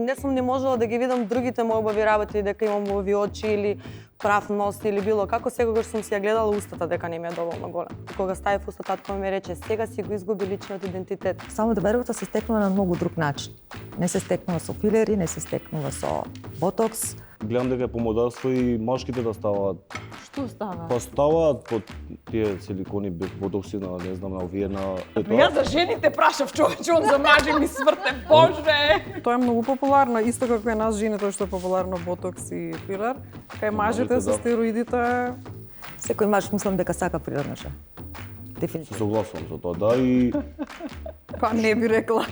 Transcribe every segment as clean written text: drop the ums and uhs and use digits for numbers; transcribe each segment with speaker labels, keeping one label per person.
Speaker 1: не сум не можела да ги видам другите мои убави работи, дека имам убави очи или прав нос или било како, секогаш сум си ја гледала устата дека не ми е доволно голем. И кога ставив устата, татко ми рече, сега си го изгуби личниот идентитет.
Speaker 2: Само да вербата се стекнува на многу друг начин. Не се стекнува со филери, не се стекнува со ботокс.
Speaker 3: Гледам дека помодарство и машките да ставаат.
Speaker 4: Што става?
Speaker 3: Па ставаат под тие силикони, ботокси на, не знам, на овиена.
Speaker 4: Јас за жените прашав, човече, он за мажи ми сврте, боже!
Speaker 5: Тоа е многу популарно, исто како и нас жените што е популарно ботокс и филер. Кај мажите со стероидите.
Speaker 2: Секој маж мислам дека сака природна жена. Дефинитивно.
Speaker 3: Согласувам со тоа, да, и
Speaker 5: Па не би рекла.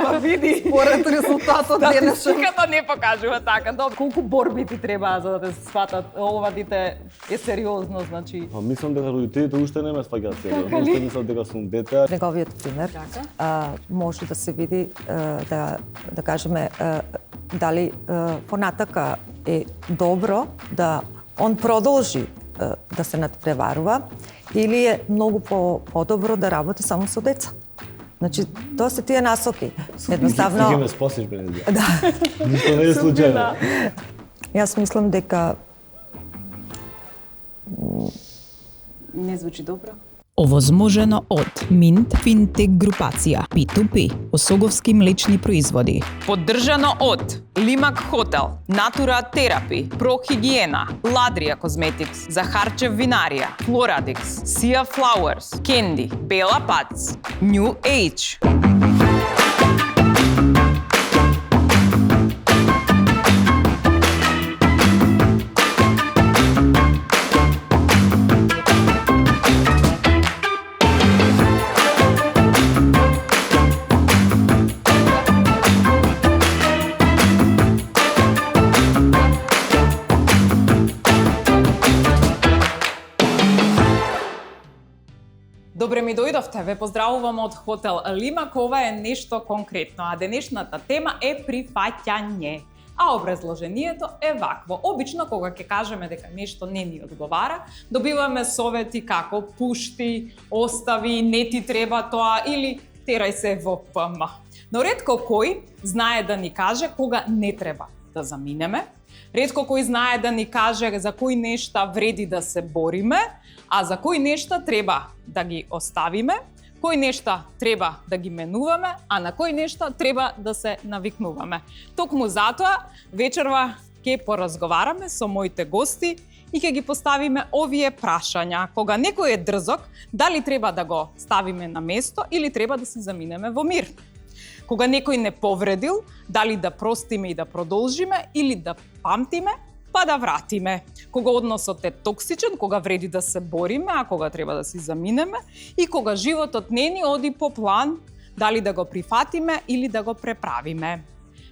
Speaker 4: Па види,
Speaker 5: Според резултатот денес.
Speaker 4: статистиката не покажува така. Добро, колку борби ти треба за да те сватат ова дете е сериозно, значи.
Speaker 3: па мислам дека родителите уште не ме сваќаат сериозно, уште мислам дека сум дете.
Speaker 2: Неговиот пример може да се види да кажеме дали понатака е добро да он продолжи да се надпреварува или е многу подобро да работи само со деца. Значи, тоа се тие насоки. Едноставно...
Speaker 3: Ти ме спасиш, Бенедија.
Speaker 2: Да.
Speaker 3: Ништо не е случајно.
Speaker 2: Јас мислам дека
Speaker 4: Не звучи добро.
Speaker 6: Овозможено од Mint Fintech групација P2P, Осоговски млечни производи.
Speaker 7: Поддржано од Лимак Хотел, Натура Терапи, Прохигиена, Ладрија Козметикс, Захарчев Винарија, Флорадикс, Сија Флауерс, Кенди, Бела Пац, New Age. Добре ми дојдовте, ве поздравувам од хотел Лимак, ова е нешто конкретно, а денешната тема е прифаќање. А образложението е вакво. Обично кога ќе кажеме дека нешто не ни одговара, добиваме совети како пушти, остави, не ти треба тоа или терај се во ПМ. Но ретко кој знае да ни каже кога не треба да заминеме, ретко кој знае да ни каже за кои нешта вреди да се бориме, а за кои нешта треба да ги оставиме, кои нешта треба да ги менуваме, а на кои нешта треба да се навикнуваме. Токму затоа вечерва ќе поразговараме со моите гости и ќе ги поставиме овие прашања. Кога некој е дрзок, дали треба да го ставиме на место или треба да се заминеме во мир? Кога некој не повредил, дали да простиме и да продолжиме или да памтиме па да вратиме? Кога односот е токсичен, кога вреди да се бориме, а кога треба да си заминеме, и кога животот не ни оди по план, дали да го прифатиме или да го преправиме.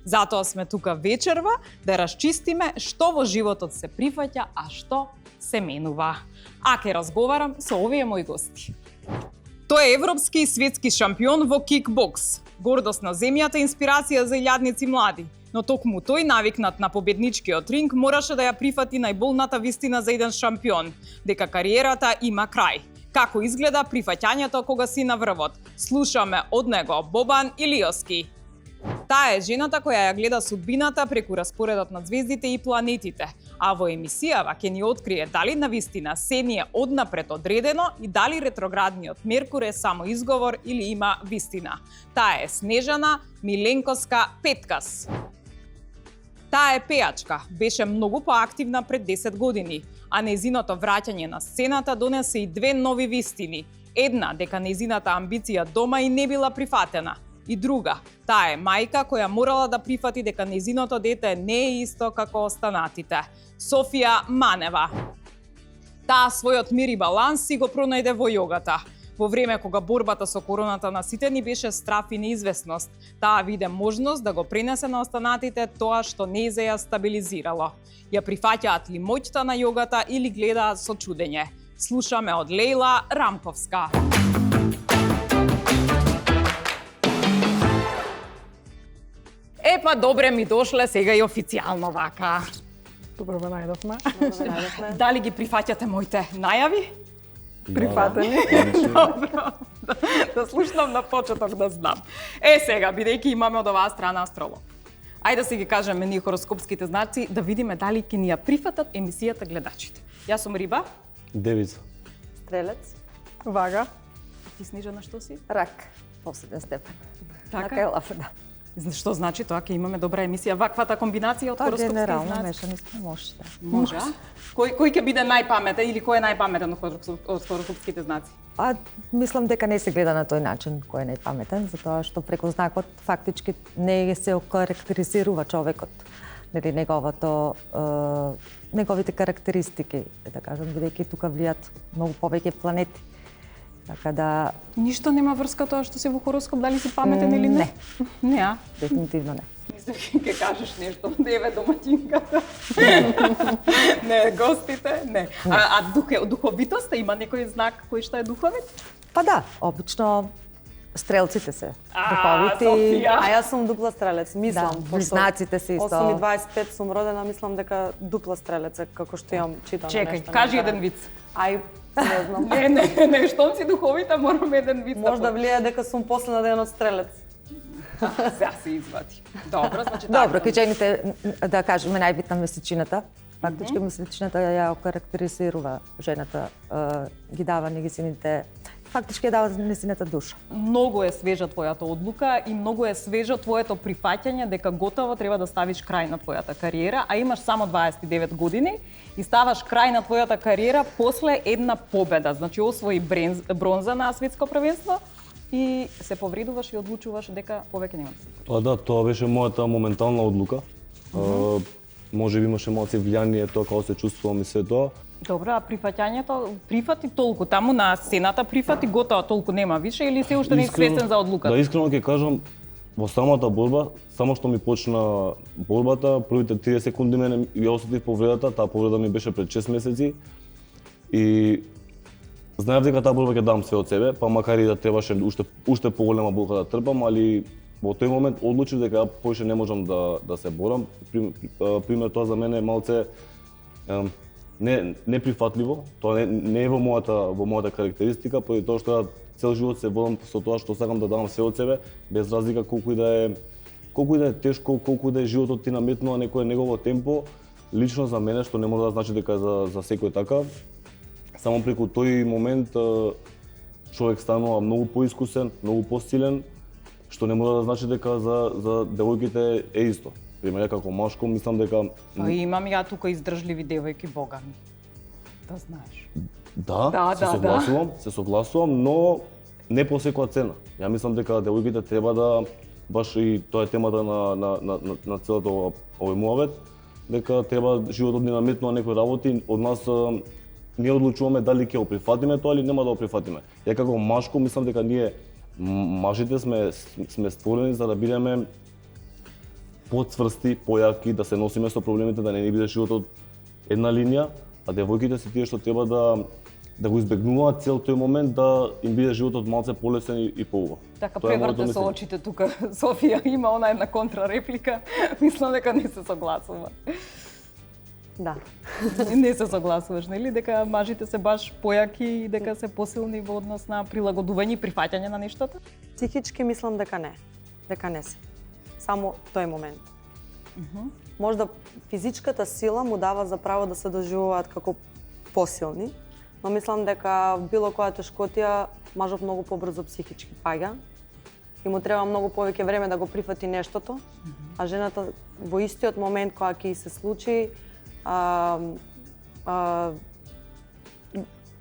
Speaker 7: Затоа сме тука вечерва да расчистиме што во животот се прифаќа, а што се менува. А ќе разговарам со овие мои гости. Тој е европски и светски шампион во кикбокс, гордост на земјата, инспирација за илјадници млади. Но токму тој, навикнат на победничкиот ринг, мораше да ја прифати најболната вистина за еден шампион, дека кариерата има крај. Како изгледа прифаќањето кога си на врвот? Слушаме од него Бобан Илиовски. Таа е жената која ја гледа судбината преку распоредот на звездите и планетите, а во емисијава ќе ни открие дали навистина се ни е однапред одредено и дали ретроградниот Меркур е само изговор или има вистина. Таа е Снежана Миленковска Петкас. Таа е пејачка, беше многу поактивна пред 10 години, а нејзиното враќање на сцената донесе и две нови вистини. Една, дека нејзината амбиција дома и не била прифатена. И друга, таа е мајка која морала да прифати дека нејзиното дете не е исто како останатите. Софија Манева. Таа својот мир и баланс си го пронајде во јогата. Во време кога борбата со короната на сите ни беше страф и неизвестност, таа виде можност да го пренесе на останатите тоа што не ја стабилизирало. Ја прифаќаат ли моќта на јогата или гледаат со чудење? Слушаме од Лејла Рамковска. Епа, добре ми дошле сега и официјално вака.
Speaker 5: Добро ве најдовме.
Speaker 4: Дали ги прифаќате моите најави?
Speaker 5: Прифатени.
Speaker 4: Добро. Да слушнам на почеток да знам. Сега, бидејќи имаме од оваа страна астролог. Ајде да си ги кажеме ние хороскопските знаци, да видиме дали ќе ни ја прифатат емисијата гледачите. Јас сум риба,
Speaker 3: Девица.
Speaker 1: Стрелец.
Speaker 5: Вага.
Speaker 4: ти Снежана што си?
Speaker 2: Рак, последен степен.
Speaker 4: Така?
Speaker 2: Така е лаф, да.
Speaker 4: Што значи тоа ќе имаме добра емисија? Ваквата комбинација од
Speaker 2: Тоа
Speaker 4: хороскопски
Speaker 2: генерално
Speaker 4: знаци?
Speaker 2: мешани сме може, да.
Speaker 4: Може. Кој ќе биде најпаметен или кој е најпаметен од хороскопските знаци?
Speaker 2: Мислам дека не се гледа на тој начин кој е најпаметен, затоа што преку знакот фактички не се окарактеризирува човекот, нели неговите карактеристики, да кажам, бидејќи тука влијат многу повеќе планети. Така да
Speaker 4: Ништо нема врска тоа што си во хороскоп, дали си паметен или не? Не, а?
Speaker 2: дефинитивно не.
Speaker 4: Мислам ќе кажеш нешто, деве домаќинката. Не, гостите, не. А духовитоста има некој знак кој што е духовит?
Speaker 2: Па да, обично стрелците се духовити.
Speaker 4: Софија.
Speaker 1: А јас сум дупла стрелец, мислам.
Speaker 2: Да, близнаците се исто.
Speaker 1: 8 и 25 сум родена, мислам дека дупла стрелец е како што имам читано
Speaker 4: Чекај,
Speaker 1: нешто.
Speaker 4: кажи еден виц.
Speaker 1: Ај, не знам.
Speaker 4: Не, штом си духовита, морам еден виц.
Speaker 1: Можда влие дека сум последна ден од стрелец.
Speaker 4: Сега се извади. Добро, значи
Speaker 2: Добро, кај жените, да кажеме, најбитна месечината. Фактички месечината ја окарактеризирува жената, ги дава негизините, фактички ја дава незината душа.
Speaker 4: Многу е свежа твојата одлука и многу е свежо твоето прифаќање дека готово треба да ставиш крај на твојата кариера, а имаш само 29 години и ставаш крај на твојата кариера после една победа. Значи освои бронза на светско првенство и се повредуваш и одлучуваш дека повеќе нема.
Speaker 3: Тоа да, тоа беше мојата моментална одлука. Може би имаше малце влијание тоа како се чувствувам и се тоа.
Speaker 4: Добро, а прифаќањето, прифати толку таму на сцената, прифати готово, толку нема више или се уште не си свесен за одлуката?
Speaker 3: Да, искрено ќе кажам, во самата борба, само што ми почна борбата, првите 30 секунди мене ја осетив повредата, таа повреда ми беше пред 6 месеци и знаев дека таа борба ќе дам се од себе, па макар и да требаше уште поголема болка да трпам, али во тој момент одлучив дека ја повеќе не можам да се борам. Пример тоа за мене е малце неприфатливо, тоа не е во мојата карактеристика, поради тоа што ја цел живот се водам со тоа што сакам да дадам се од себе, без разлика колку и да е тешко, колку и да е животот ти наметнува некое негово темпо. Лично за мене, што не мора да значи дека за секој така, само преку тој момент човек станува многу поискусен, многу посилен, што не мора да значи дека за девојките е исто. Пример, како машко, мислам дека...
Speaker 4: Па имам ја тука издржливи девојки, бога ми. Да знаеш.
Speaker 3: Да, се согласувам, но не по секоја цена. Ја мислам дека девојките треба да, баш и тоа е темата на целата овој муавет, дека треба животот ни наметнува некои работи, од нас ние одлучуваме дали ќе го прифатиме тоа или нема да го прифатиме. Ја како машко мислам дека ние мажите сме створени за да бидеме поцврсти, појаки, да се носиме со проблемите, да не ни биде животот една линија, а девојките се тие што треба да го избегнуваат цел тој момент, да им биде животот малце полесен и поубав.
Speaker 4: Така преврте со очите тука. Софија има она една контрареплика. Мислам дека не се согласува.
Speaker 1: Да.
Speaker 4: Не се согласуваш, нели? Дека мажите се баш појаки и дека се посилни во однос на прилагодување и прифаќање на нештата?
Speaker 1: Психички мислам дека не се. Само тој момент. Можда физичката сила му дава за право да се доживуваат како посилни, но мислам дека било која тешкотија мажот многу побрзо психички паѓа и му треба многу повеќе време да го прифати нештото, а жената во истиот момент кога ќе се случи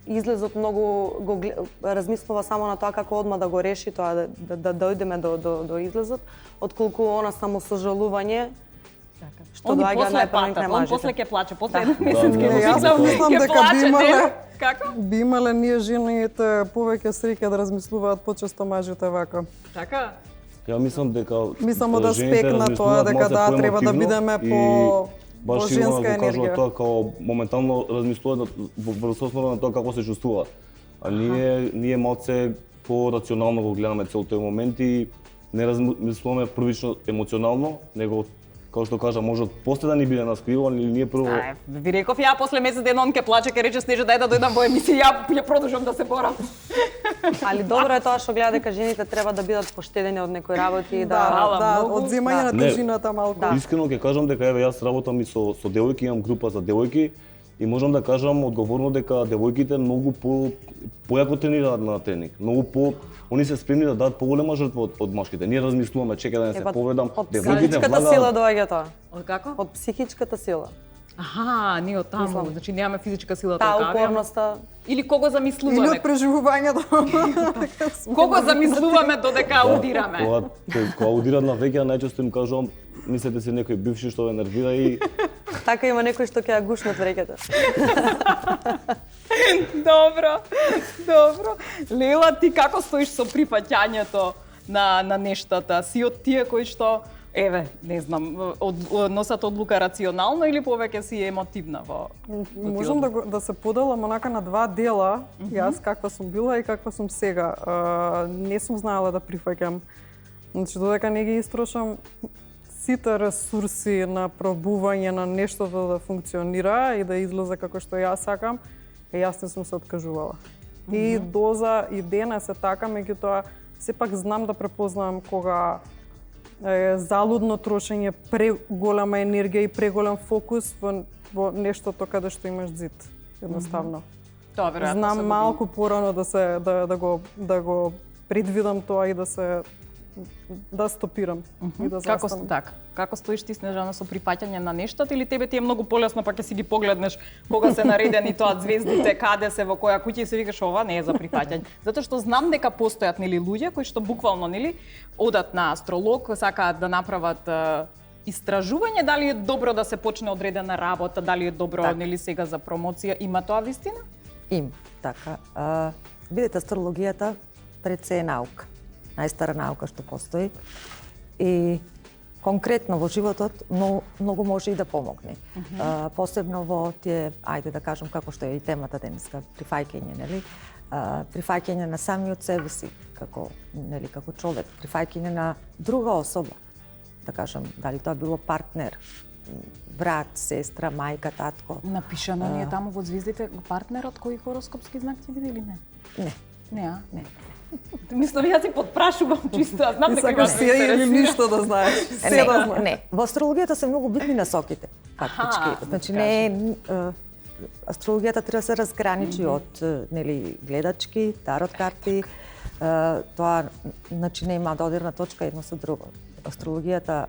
Speaker 1: излезот многу размислува само на тоа како одма да го реши тоа, да дојдеме до излезот, отколку она само сожалување што доаѓа најпрво на мажите.
Speaker 4: Он после ќе плаче, после еден месец ќе
Speaker 5: Јас мислам дека
Speaker 4: Како?
Speaker 5: би имале ние жените повеќе среќа да размислуваат почесто мажите вака.
Speaker 4: Така?
Speaker 3: Ја мислам дека
Speaker 5: Мислам од аспект на тоа дека да треба да бидеме по женска енергија.
Speaker 3: Тоа како моментално размислуваат врз основа на тоа како се чувствуваат. А ние малце по-рационално го гледаме цел тој момент и не размислуваме првично емоционално, него како што кажа, може после да ни биде наскриван или ние прво...
Speaker 4: Ви реков ја после месец ден он ке плаче, ке рече Снежа дај да дојдам во емисија, ја продолжам да се борам.
Speaker 1: Али добро е тоа што гледа дека жените треба да бидат поштедени од некои работи и
Speaker 5: да, одземање на тежината малку.
Speaker 3: Искрено ќе кажам дека еве јас работам и со девојки, имам група за девојки и можам да кажам одговорно дека девојките многу појако тренираат на тренинг. Они се спремни да дадат поголема жртва од машките. Ние размислуваме, чекај да не се повредам.
Speaker 1: Од психичката сила доаѓа тоа.
Speaker 4: Од како?
Speaker 1: Од психичката сила.
Speaker 4: Аха, не од таму, значи немаме физичка сила
Speaker 1: така.
Speaker 4: Таа
Speaker 1: упорноста.
Speaker 4: Или кого замислуваме?
Speaker 5: Или од преживувањето.
Speaker 4: Кого замислуваме додека аудираме?
Speaker 3: Кога аудират на веќе, најчесто им кажувам, мислете си некој бивши што ве нервира и...
Speaker 1: Така има некој што ќе ја гушнат вреќата.
Speaker 4: Добро. Лела, ти како стоиш со прифаќањето на нештата? Си од тие кои што, еве, не знам, носат одлука рационално или повеќе си емотивна во
Speaker 5: Можам да се поделам онака на два дела, јас каква сум била и каква сум сега. Не сум знаела да прифаќам. Значи, додека не ги истрошам сите ресурси на пробување на нештото да функционира и да излезе како што јас сакам, јас не сум се откажувала. И доза и денес е така, меѓутоа сепак знам да препознавам кога е залудно трошење преголема енергија и преголем фокус во нештото каде што имаш зид, едноставно.
Speaker 4: Тоа веројатно
Speaker 5: знам малку порано да го предвидам тоа и да стопирам и да застанам.
Speaker 4: Како стоиш ти, Снежана, со прифаќање на нештата или тебе ти е многу полесно па ќе си ги погледнеш кога се наредени тоа звездите, каде се, во која куќа и се викаш ова не е за прифаќање. Затоа што знам дека постојат луѓе кои што буквално одат на астролог, сакаат да направат истражување дали е добро да се почне одредена работа, дали е добро сега за промоција, има тоа вистина?
Speaker 2: Им, така. Видите, астрологијата пред се е наука. Најстара наука што постои и конкретно во животот многу може и да помогне. Посебно во тие, ајде да кажам како што е и темата денеска, прифаќање, нели? Прифаќање на самиот себе си како човек, прифаќање на друга особа, да кажам, дали тоа било партнер, брат, сестра, мајка, татко.
Speaker 4: Напишано ни е таму во звездите партнерот кој хороскопски знак ќе биде или не?
Speaker 2: Не.
Speaker 4: Не. Мислам, јас си подпрашувам чисто, а знам дека
Speaker 5: сакаш се или ништо да знаеш. Се да знаеш.
Speaker 2: Не, во астрологијата се многу битни насоките, фактички. Значи не астрологијата треба да се разграничи од гледачки, тарот карти. Тоа значи не има додирна точка едно со друго. Астрологијата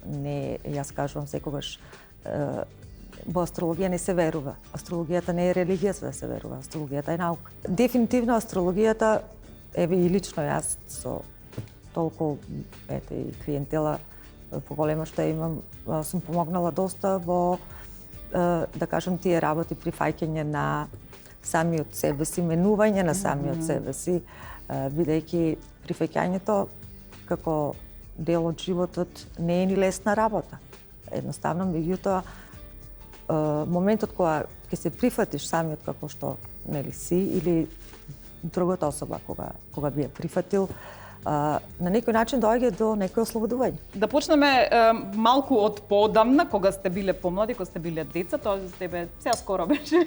Speaker 2: не, јас кажувам секогаш, во астрологија не се верува. Астрологијата не е религија за да се верува. Астрологијата е наука. Дефинитивно астрологијата, еве и лично јас со толку и клиентела поголема што имам, сум помогнала доста во да кажам тие работи прифаќање на самиот себе си, менување на самиот себе си, бидејќи прифаќањето како дел од животот не е ни лесна работа. Едноставно, меѓутоа моментот кога ќе се прифатиш самиот како што си или другата особа кога би ја прифатил, на некој начин доаѓа до некој ослободување.
Speaker 4: Да почнеме малку од поодамна, кога сте биле помлади, кога сте биле деца, тоа за тебе сега скоро беше.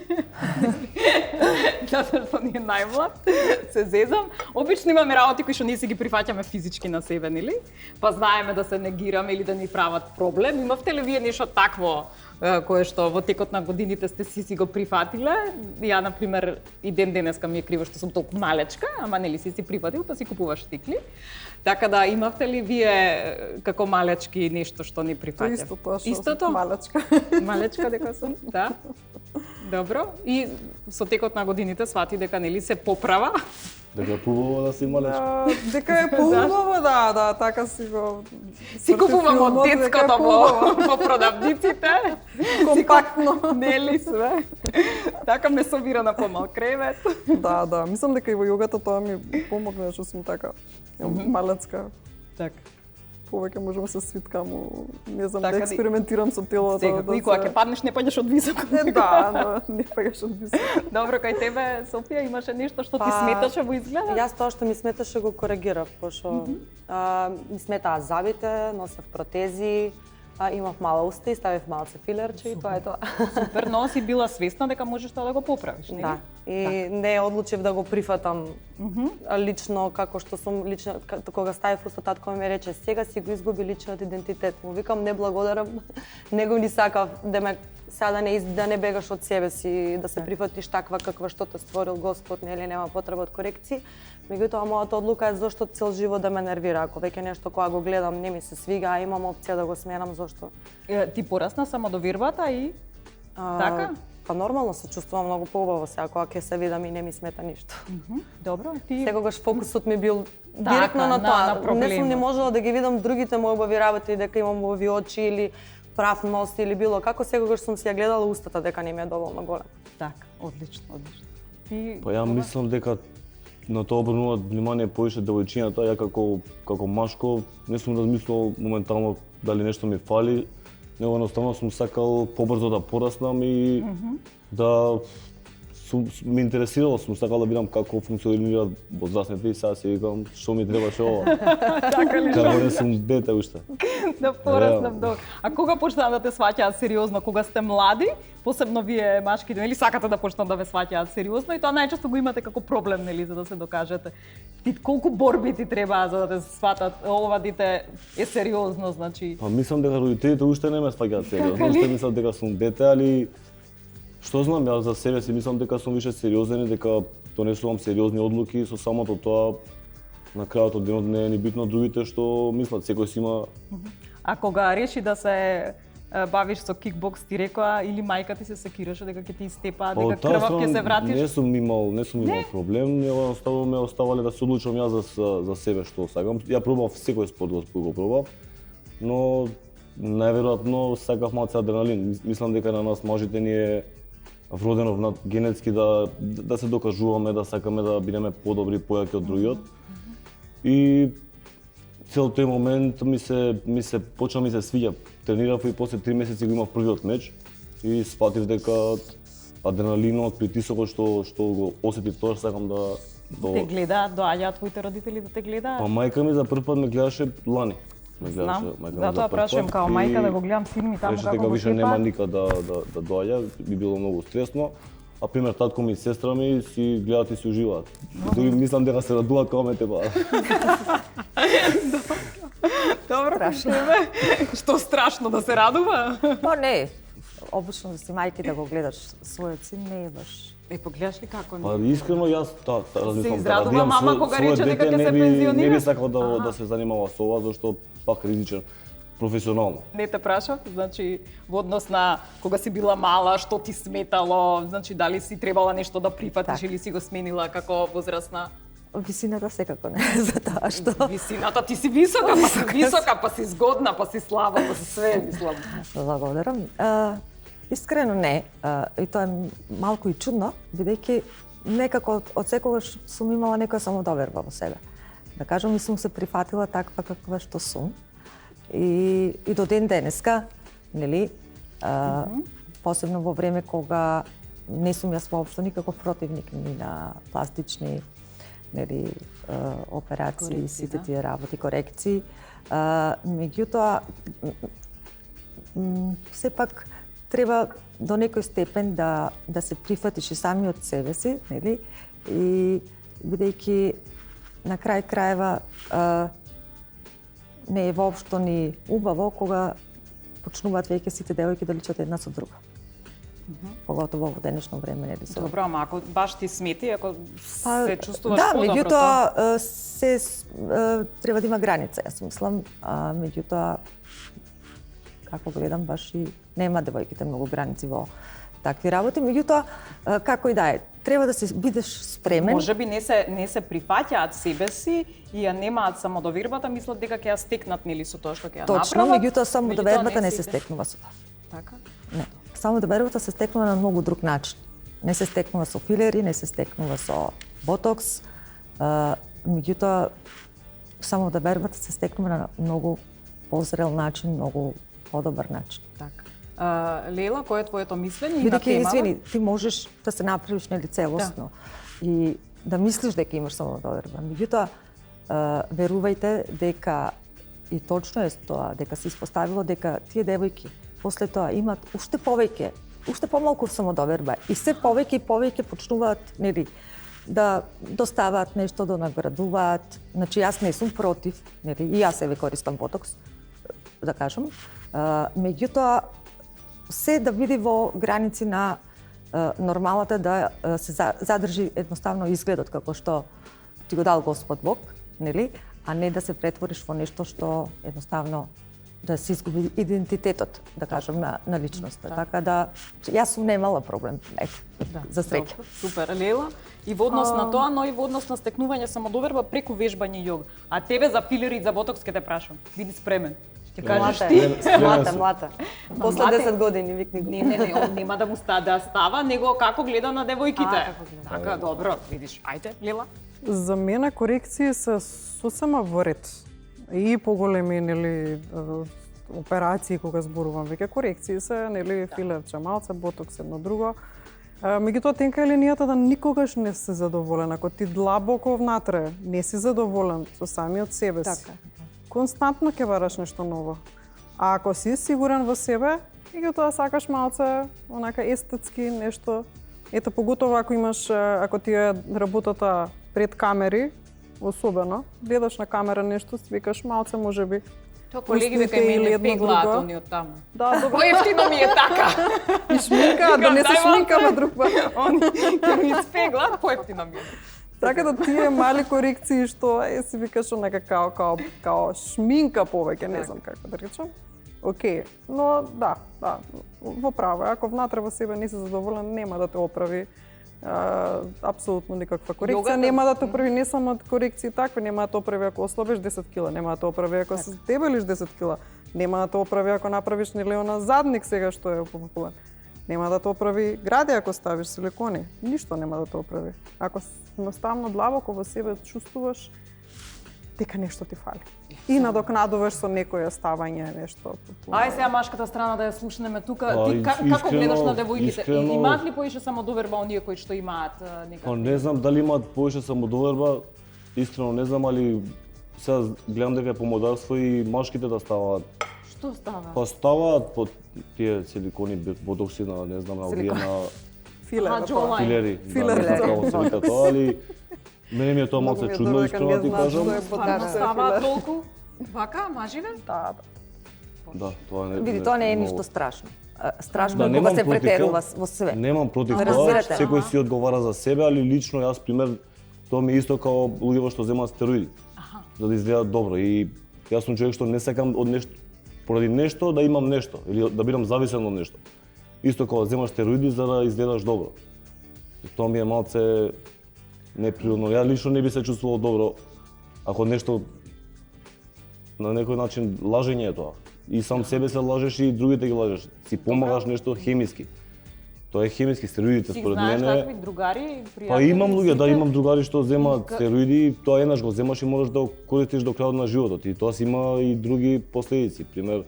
Speaker 4: Затоа што ни е најмлад, се зезам. Обично имаме работи кои што ние си ги прифаќаме физички на себе, нели? Па знаеме да се негираме или да ни прават проблем. Имавте ли вие нешто такво кое што во текот на годините сте си го прифатиле? Ја, например, и денеска ми е криво што сум толку малечка, ама нели си прифатил, па си купуваш стикли. Така да, имавте ли вие како малечки нешто што ни прифаќа?
Speaker 5: Истото? Малечка.
Speaker 4: Малечка дека сум, да. Добро. И со текот на годините свати дека нели се поправа?
Speaker 3: Дека е поубаво да си малечка.
Speaker 5: Дека е поубаво, да, така си го...
Speaker 4: Си купувам од детското во продавниците.
Speaker 5: Компактно.
Speaker 4: Нели све. Така ме собира на помал кревет.
Speaker 5: Да, мислам дека и во јогата тоа ми помогна што сум така малецка.
Speaker 4: Така.
Speaker 5: Повеќе можам да се свиткам, не знам, да експериментирам со телото.
Speaker 4: Сега, и кога ќе паднеш, не паѓаш од високо.
Speaker 5: Да, не паѓаш од високо.
Speaker 4: Добро, кај тебе, Софија, имаше нешто што ти сметаше во изгледа?
Speaker 1: Јас тоа што ми сметаше го коригирав, пошто ми сметаа забите, носев протези, Имав мала уста и ставив малце филерче и тоа е тоа.
Speaker 4: Супер, но си била свесна дека можеш тоа да го поправиш, нели?
Speaker 1: Да. И не одлучив да го прифатам лично како што сум лично кога ставив уста, татко ми рече сега си го изгуби личниот идентитет. Му викам не благодарам, него ни сакав сега да не бегаш од себе си, да се прифатиш таква каква што те створил Господ, нели нема потреба од корекции. Меѓутоа мојата одлука е зошто цел живот да ме нервира. Ако веќе нешто кога го гледам не ми се свига, а имам опција да го сменам, зошто?
Speaker 4: Ти порасна самодовербата и така?
Speaker 1: Па нормално се чувствувам многу поубаво сега кога ќе се видам и не ми смета ништо.
Speaker 4: Добро, ти
Speaker 1: Секогаш фокусот ми бил директно на тоа. Не сум не можела да ги видам другите мои убави работи, дека имам убави очи или прав нос или било како, секогаш сум си ја гледала устата дека не ми е доволно голем.
Speaker 4: Така, одлично. Ти
Speaker 3: Па ја мислам дека на тоа обрнуваат внимание повише девојчињата, ја како машко не сум размислувал моментално дали нешто ми фали, него едноставно сум сакал побрзо да пораснам и да ме интересирало, сум сакал да видам како функционираат возрастните и сега си викам што ми требаше ова.
Speaker 4: така ли?
Speaker 3: Како не сум дете уште.
Speaker 4: Да пораснам добро. А кога почнаа да те сваќаат сериозно, кога сте млади, посебно вие машките, нели сакате да почнат да ве сваќаат сериозно и тоа најчесто го имате како проблем, нели, за да се докажете. Ти колку борби ти требаа за да те сватат ова дете е сериозно, значи.
Speaker 3: Па мислам дека родителите уште не ме сваќаат сериозно, уште мислам дека сум дете, али што знам, јас за себе си мислам дека сум више сериозен и дека донесувам сериозни одлуки, со самото тоа на крајот од денот не е ни битно другите што мислат, секој си има.
Speaker 4: А кога реши да се бавиш со кикбокс, ти рекоа или мајка ти се секираше дека ќе ти истепаа, дека крвав ќе се вратиш?
Speaker 3: Не сум имал проблем, него едноставно ме оставале да се одлучам јас за себе што сакам. Ја пробав секој спорт го пробав, но најверојатно сакав малце адреналин. Мислам дека на нас мажите ни е вродено генетски да се докажуваме, да сакаме да бидеме подобри, појаки од другиот. И цел тој момент почна ми се свиѓа. Тренирав и после 3 месеци го имав првиот меч и сфатив дека адреналинот, притисокот што го осетив тоа, сакам да
Speaker 4: Те гледаат, доаѓаат твоите родители да те гледаат?
Speaker 3: Па мајка ми за прв пат ме гледаше лани.
Speaker 4: Знам, затоа прашувам као мајка да го гледам син ми таму како
Speaker 3: дека
Speaker 4: го
Speaker 3: више
Speaker 4: тепаат.
Speaker 3: нема никад да доаѓа, би било многу стресно. А пример татко ми и сестра ми си гледаат и си уживаат. Дури мислам дека се радуваат кога ме тепаат.
Speaker 4: Добро, што страшно да се радува?
Speaker 2: Па не, обично да си мајки да го гледаш својот син не е баш.
Speaker 4: Погледаш ли како?
Speaker 3: Па искрено јас размислам
Speaker 4: Се израдува мама кога рече дека ќе се пензионира?
Speaker 3: Не би сакал да се занимава со ова зашто пак ризичен професионално.
Speaker 4: Не те прашав, значи во однос на кога си била мала, што ти сметало, значи дали си требала нешто да прифатиш или си го сменила како возрастна?
Speaker 2: Висината секако не за тоа што.
Speaker 4: Висината, ти си висока, па си згодна, па си слаба, па си све, мислам.
Speaker 2: Благодарам. Искрено не. И тоа е малку и чудно, бидејќи некако од секогаш сум имала некоја самодоверба во себе. Да кажам, и сум се прифатила таква каква што сум. И до ден денеска, нели, посебно во време кога не сум јас воопшто никаков противник ни на пластични, нели, операции, сите тие работи, корекции. Меѓутоа, сепак треба до некој степен да се прифатиш и сами од себе си, нели? И бидејќи на крај краева не е воопшто ни убаво кога почнуваат веќе сите девојки да личат една со друга. Поготово во денешно време, нели се.
Speaker 4: Добро, ама ако баш ти смети, ако се чувствуваш
Speaker 2: да,
Speaker 4: подобро,
Speaker 2: меѓутоа се треба да има граница, јас мислам, меѓутоа како гледам баш и нема девојките многу граници во такви работи, меѓутоа како и да е, треба да се бидеш спремен.
Speaker 4: Можеби не се прифаќаат себе си и ја немаат самодовербата, мислат дека ќе ја стекнат нели со тоа што ќе ја направат.
Speaker 2: Точно, меѓутоа самодовербата не се стекнува со тоа.
Speaker 4: Така?
Speaker 2: Не. Самодовербата се стекнува на многу друг начин. Не се стекнува со филери, не се стекнува со ботокс, меѓутоа самодовербата се стекнува на многу позрел начин, многу подобар начин.
Speaker 4: Така. Лела, кој е твоето мислење на
Speaker 2: Бидејќи,
Speaker 4: темава?
Speaker 2: извини, ти можеш да се направиш нели целосно и да мислиш дека имаш самодоверба. Меѓутоа, верувајте дека и точно е тоа дека се испоставило дека тие девојки после тоа имаат уште повеќе, уште помалку самодоверба и се повеќе и повеќе почнуваат, нели, да доставаат нешто, да наградуваат. Значи јас не сум против, нели, и јас еве користам ботокс, да кажам. Меѓутоа се да биде во граници на нормалата, да се задржи едноставно изгледот како што ти го дал Господ Бог, нели, а не да се претвориш во нешто што едноставно да се изгуби идентитетот, да кажам, на личноста. Така да јас сум немала проблем, за среќа.
Speaker 4: Супер, Лела. И во однос на тоа, но и во однос на стекнување самодоверба преку вежбање јога. А тебе за филери и за ботокс ќе те прашам. Биди спремен. Ќе кажеш ти.
Speaker 1: Млата. После 10 години викни го.
Speaker 4: Не, он нема да му да става, него како гледа на девојките. Така, добро, видиш. Ајде, Лела.
Speaker 5: За мене корекции се сосема во ред. И поголеми, нели, операции кога зборувам веќе корекции се, нели, филерче малце, ботокс едно друго. Меѓутоа тенка е линијата да никогаш не си задоволен. Ако ти длабоко внатре не си задоволен со самиот себе си, константно ќе бараш нешто ново. А ако си сигурен во себе, меѓутоа сакаш малце онака естетски нешто, ето поготово ако имаш, ако ти е работата пред камери, особено, гледаш на камера нешто, си викаш малце можеби.
Speaker 4: Тоа колеги века и мене пеглаат они од таму.
Speaker 5: Да, добро.
Speaker 4: Ефтино ми е така.
Speaker 5: И шминка, да не се шминкава друг пат.
Speaker 4: Они ќе ми спеглаат, поевтино ми е.
Speaker 5: Така да тие мали корекции што си викаш онака као шминка повеќе, не знам како да речам. Океј, но да, во право, ако внатре во себе не си задоволен, нема да те оправи апсолутно никаква корекција. Нема да те оправи не само од корекции такви, нема да те оправи ако ослабиш 10 кила, нема да те оправи ако се дебелиш 10 кила, нема да те оправи ако направиш нели на задник сега што е популарен. Нема да те оправи гради ако ставиш силикони. Ништо нема да те оправи. Ако едноставно длабоко во себе чувствуваш дека нешто ти фали. И надокнадуваш со некое ставање, нешто.
Speaker 4: Ај сега машката страна да ја слушнеме тука. Ти како гледаш на девојките? Имаат ли поише самодоверба оние кои што имаат некакви?
Speaker 3: Не знам дали имаат поише самодоверба, искрено не знам, али сега гледам дека е помодарство и машките да ставаат.
Speaker 4: Што става?
Speaker 3: Па ставаат под тие силикони, ботокси на, не знам, на овие на филери. Како се вика тоа, али мене ми е тоа малце чудно, искрено ти кажам.
Speaker 4: Ставаат толку? Вака, маживе?
Speaker 3: Да, тоа не.
Speaker 2: Види, тоа не е ништо страшно. Страшно е кога се претерува во све.
Speaker 3: Немам против тоа, секој си одговара за себе, али лично јас пример тоа ми е исто како луѓето што земаат стероиди. За да изгледаат добро и јас сум човек што не сакам од нешто поради нешто да имам нешто или да бидам зависен од нешто. Исто како земаш стероиди за да изгледаш добро. Тоа ми е малце неприродно. Ја лично не би се чувствувал добро ако нешто на некој начин лажење е тоа. И сам себе се лажеш и другите ги лажеш. Си помагаш нешто хемиски. Тоа е хемиски, стероидите според мене.
Speaker 4: Ти знаеш такви другари, пријатели?
Speaker 3: Па имам луѓе, да, имам другари што земаат стероиди, тоа еднаш го земаш и можеш да го користиш до крајот на животот. И тоа си има и други последици. Пример,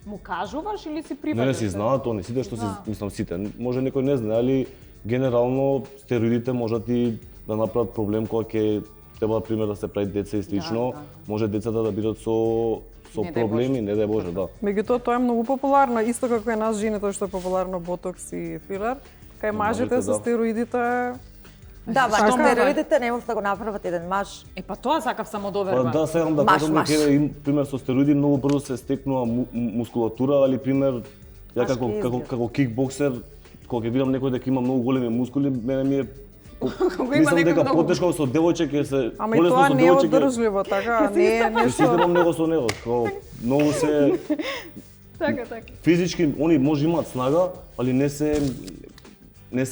Speaker 4: му кажуваш или си прифатиш?
Speaker 3: Не си знаат, они сите што си, мислам сите. Може некој не знае, али генерално стероидите можат и да направат проблем кога ќе треба пример да се прави деца и слично. Може децата да бидат со проблеми, не дај Боже, да.
Speaker 5: Меѓутоа тоа е многу популарно, исто како е нас жените што е популарно ботокс и филер, кај мажите со стероидите.
Speaker 2: Да, ма стероидите не може да го направат еден маж.
Speaker 4: Па тоа сакав самодоверба.
Speaker 3: Па да, сакам да кажам дека пример со стероиди многу брзо се стекнува мускулатура, али пример ја како кикбоксер, кога ќе видам некој дека има многу големи мускули, мене ми е мислам дека потешко со девојче ќе се
Speaker 5: ама и тоа не е одржливо, така, не е нешто.
Speaker 3: Сите многу со него, како многу се
Speaker 4: Така.
Speaker 3: Физички они може имаат снага, али не се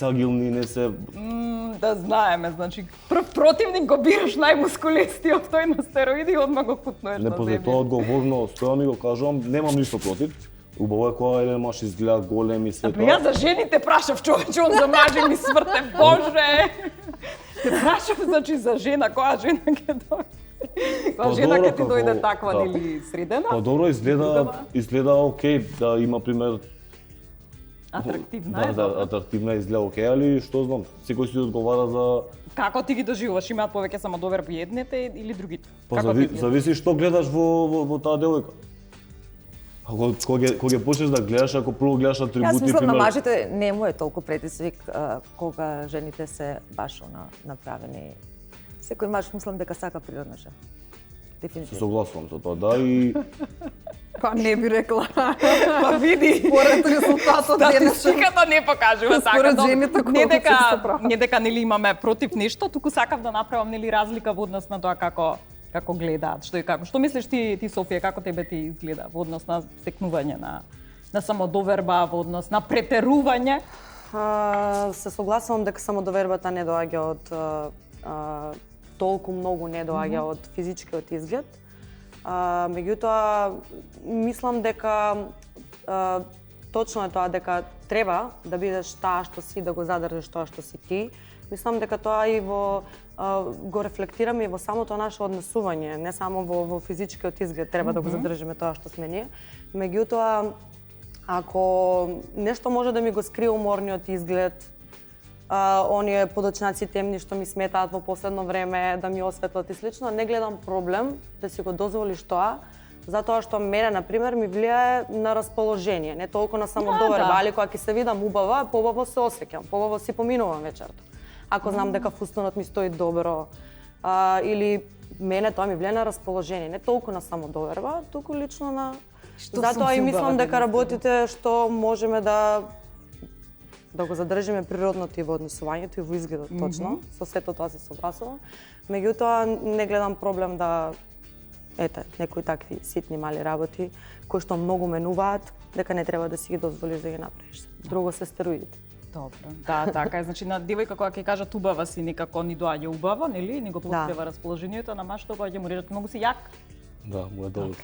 Speaker 3: агилни, не се
Speaker 4: да знаеме, значи прв противник го бираш најмускулистиот, тој на стероиди одма го кутнуеш на земја.
Speaker 3: Не после тоа одговорно стојам и го кажувам, немам ништо против. Убаво е кога еден маж изгледа голем и све тоа.
Speaker 4: Јас за жените прашав, човече, он за мажи ми сврте, Боже! Те прашав, значи, за жена, која жена ќе дојде? Која жена ќе ти дојде таква, нели, средена?
Speaker 3: Па добро, изгледа окей, да има пример
Speaker 4: Атрактивна е.
Speaker 3: Да, атрактивна изгледа окей, али што знам, секој си одговара за
Speaker 4: Како ти ги доживуваш? Имаат повеќе самодоверба едните или другите?
Speaker 3: Зависи што гледаш во таа девојка. Ако кога почнеш да гледаш, ако прво гледаш атрибути,
Speaker 2: Јас мислам на мажите не му е толку предизвик кога жените се баш направени. Секој маж мислам дека сака природна жена. Дефинитивно.
Speaker 3: Согласувам со тоа, да, и
Speaker 5: Па не би рекла.
Speaker 4: Па види,
Speaker 5: Според резултатот денес.
Speaker 4: статистиката не покажува така.
Speaker 5: Според жените колку често права.
Speaker 4: Не дека нели имаме против нешто, туку сакав да направам нели разлика во однос на тоа како гледаат, што и како. Што мислиш ти Софија, како тебе ти изгледа во однос на стекнување на самодоверба, во однос на претерување?
Speaker 1: Се согласувам дека самодовербата не доаѓа од толку многу не доаѓа од физичкиот изглед. Меѓутоа, мислам дека точно е тоа дека треба да бидеш таа што си, да го задржиш тоа што си ти. Мислам дека тоа и го рефлектираме и во самото наше однесување, не само во физичкиот изглед треба да го задржиме тоа што сме ние. Меѓутоа, ако нешто може да ми го скрие уморниот изглед, оние подочнаци темни што ми сметаат во последно време да ми осветлат и слично, не гледам проблем да си го дозволиш тоа, затоа што мене, например, ми влијае на расположение, не толку на самодоверба, али кога ќе се видам убава, побаво се осеќам, побаво си поминувам вечерта. Ако знам дека фустонот ми стои добро, или мене тоа ми влијае на расположение, не толку на самодоверба, туку лично на... Затоа и мислам дека работите што можеме да го задржиме природното и во однесувањето и во изгледот точно, со сето тоа се согласувам. Меѓутоа не гледам проблем да некои такви ситни мали работи кои што многу менуваат, дека не треба да си ги дозволиш да ги направиш. Друго се стероидите.
Speaker 4: Добро. Да, така е. Значи на девојка кога ќе кажат убава си, никако ни доаѓа убава, нели? Ни го подкрива расположението, на маж кога ќе му речат многу си јак.
Speaker 3: да, му е добро.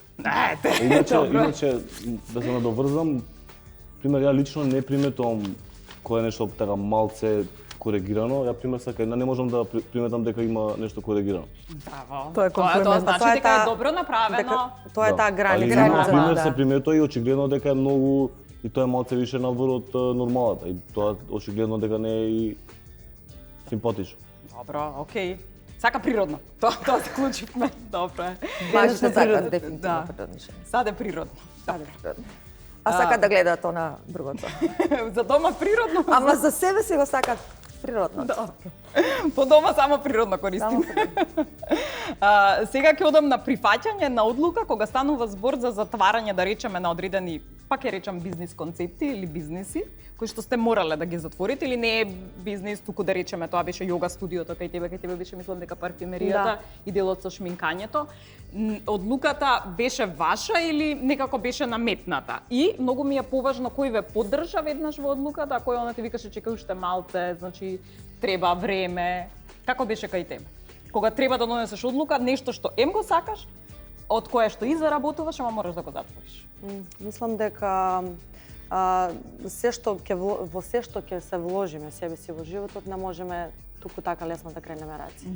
Speaker 3: Иначе да се надоврзам, пример ја лично не приметувам кога е нешто така малце коригирано, ја пример сака не можам да приметам дека има нешто коригирано.
Speaker 4: Браво.
Speaker 5: Тоа е комплимент.
Speaker 4: Тоа значи
Speaker 1: Тоа е
Speaker 4: дека е
Speaker 1: таа-
Speaker 4: добро направено.
Speaker 1: Тоа е таа граница.
Speaker 3: Али пример се приметува и очигледно дека е многу и тоа е малце више надвор од нормалата и тоа очигледно дека не е и симпатично.
Speaker 4: Добро, окей. Сака природно. Тоа заклучивме. Добро е.
Speaker 2: Мажите сакаат
Speaker 4: Да.
Speaker 2: дефинитивно природни жени.
Speaker 4: Саде природно.
Speaker 2: Саде природни. А сакаат да гледаат она другото.
Speaker 4: За дома природно.
Speaker 2: Ама за себе си го сакаат природно.
Speaker 4: Добро. По дома само природно користим.
Speaker 2: Само природно.
Speaker 4: Сега ќе одам на прифаќање на одлука кога станува збор за затварање, да речеме, на одредени, пак ќе речам бизнис концепти или бизниси, кои што сте морале да ги затворите, или не е бизнис, туку да речеме тоа беше јога студиото, кај тебе беше, мислам дека парфюмеријата и делот со шминкањето. Одлуката беше ваша или некако беше наметната? И многу ми е поважно кој ве поддржа веднаш во одлуката, а кој она ти викаше чекај уште малце, значи треба време. Како беше кај тебе? Кога треба да донесеш одлука, нешто што го сакаш, од кое што и заработуваш, ама мораш да го затвориш.
Speaker 1: Мислам дека во се што ќе се вложиме себе си во животот, не можеме туку така лесно да кренеме раци.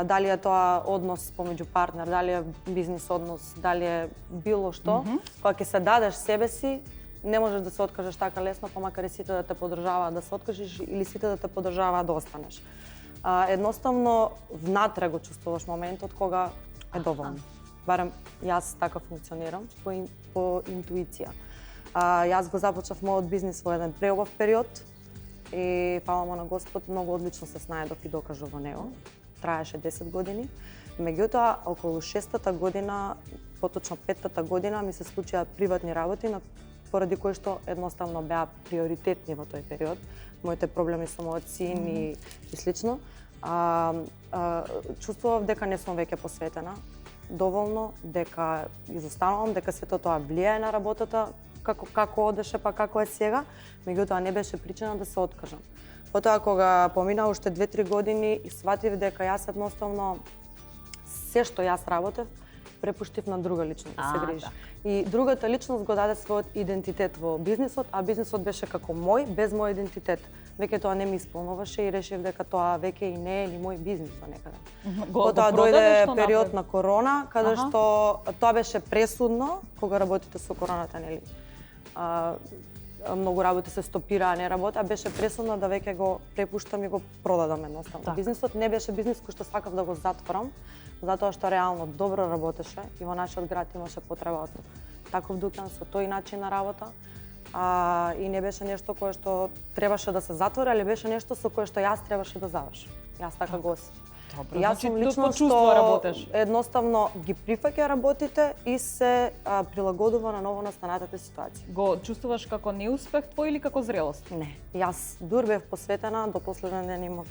Speaker 1: Дали е тоа однос помеѓу партнер, дали е бизнис однос, дали е било што, кога ќе се дадеш себе си, не можеш да се откажеш така лесно, па макар и сите да те поддржаваат да се откажеш или сите да те поддржаваат да останеш. Едноставно внатре го чувствуваш моментот кога е доволно. Барем јас така функционирам по интуиција. Јас го започнав мојот бизнис во еден преубав период и фала му на Господ, многу одлично се снајдов и докажав во него. Траеше 10 години. Меѓутоа, околу 6-та година, поточно 5-та година, ми се случија приватни работи, поради кои што едноставно беа приоритетни во тој период. Моите проблеми со мојот син и слично. Чувствував дека не сум веќе посветена доволно, дека изостанувам, дека сето тоа влијае на работата, како одеше, па како е сега, меѓутоа не беше причина да се откажам. Потоа кога помина уште 2-3 години и сватив дека јас едноставно се што јас работев, препуштив на друга личност да се грижи. И другата личност го даде својот идентитет во бизнисот, а бизнисот беше како мој, без мој идентитет. Веќе тоа не ми исполнуваше и решив дека тоа веќе и не е ни мој бизнис во некаде. Потоа дојде период на корона, каде што тоа беше пресудно, кога работите со короната, нели? многу работи се стопираа, не работи, а беше пресудно да веќе го препуштам и го продадам едноставно. Бизнисот не беше бизнис кој што сакав да го затворам, затоа што реално добро работеше и во нашиот град имаше потреба од таков дуќан со тој начин на работа. И не беше нешто кое што требаше да се затвори, али беше нешто со кое што јас требаше да завршам. Јас така го осетив.
Speaker 4: Добро,
Speaker 1: Јас сум лично
Speaker 4: чувство работеш.
Speaker 1: Едноставно ги прифаќа работите и се прилагодува на ново настанатите ситуации.
Speaker 4: Го чувствуваш како неуспех твој или како зрелост?
Speaker 1: Не, јас дур бев посветена, до последен ден имав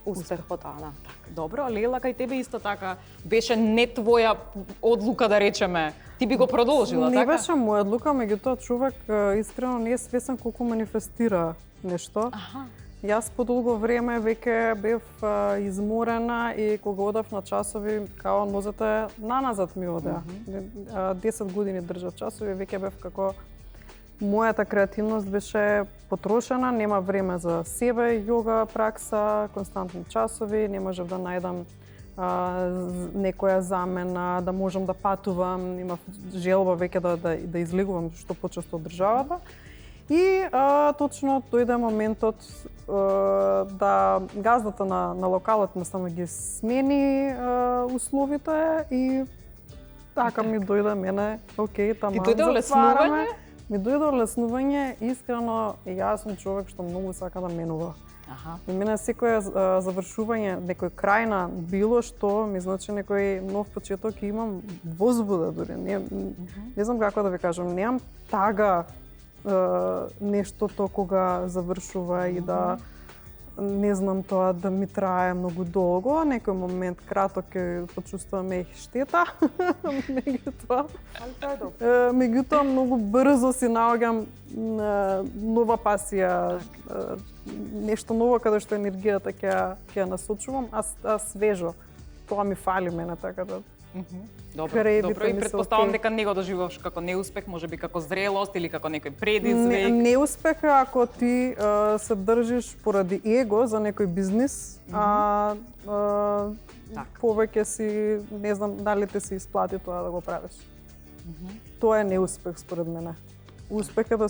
Speaker 1: успех по тоа, да.
Speaker 4: Добро, Лела, кај тебе исто така беше не твоја одлука, да речеме. Ти би го продолжила,
Speaker 5: Не
Speaker 4: така?
Speaker 5: беше моја одлука, меѓутоа човек искрено не е свесен колку манифестира нешто. Јас по долго време веќе бев изморена и кога одев на часови, као нозете наназад ми одеа. 10 години држав часови, веќе бев како мојата креативност беше потрошена, нема време за себе, јога пракса, константни часови, не можев да најдам некоја замена, да можам да патувам, имав желба веќе да излегувам што почесто од државата. И точно дојде моментот да газдата на локалот наставно ги смени условите и така ми дојде мене, окей, таман,
Speaker 4: Ти дојде олеснување?
Speaker 5: Ми дојде олеснување, искрено јас сум човек што многу сака да менува. И мене секој завршување, некој крај на било што ми значи некој нов почеток и имам возбуда дури. Не знам како да ви кажам, немам тага нештото кога завршува и да не знам тоа да ми трае многу долго, некој момент краток ќе почувствувам штета, меѓутоа многу брзо си наоѓам нова пасија, нешто ново каде што енергијата ќе ја насочувам, а свежо. Тоа ми фали мене, така да.
Speaker 4: Добро, и претпоставам дека не го доживуваш како неуспех, можеби како зрелост или како некој предизвик.
Speaker 5: Неуспех е ако ти се држиш поради его за некој бизнис, повеќе си, не знам дали те се исплати тоа да го правиш. Тоа е неуспех според мене. Успех е да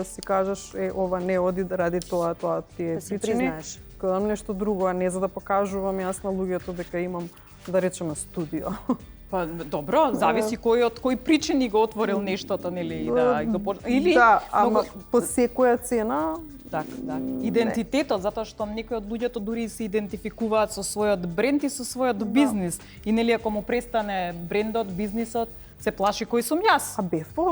Speaker 5: си кажеш ова не оди ради тоа ти е причини. Кадам нешто друго, а не за да покажувам јас на луѓето дека имам, да речеме, студио.
Speaker 4: Па добро, зависи кој од кои причини го отворил нештото, нели, или
Speaker 5: да, ама по секоја цена.
Speaker 4: Така, да. Идентитетот, затоа што некои од луѓето дури се идентификуваат со својот бренд и со својот бизнис. И нели ако му престане брендот, бизнисот, се плаши кој сум јас.
Speaker 5: А бев во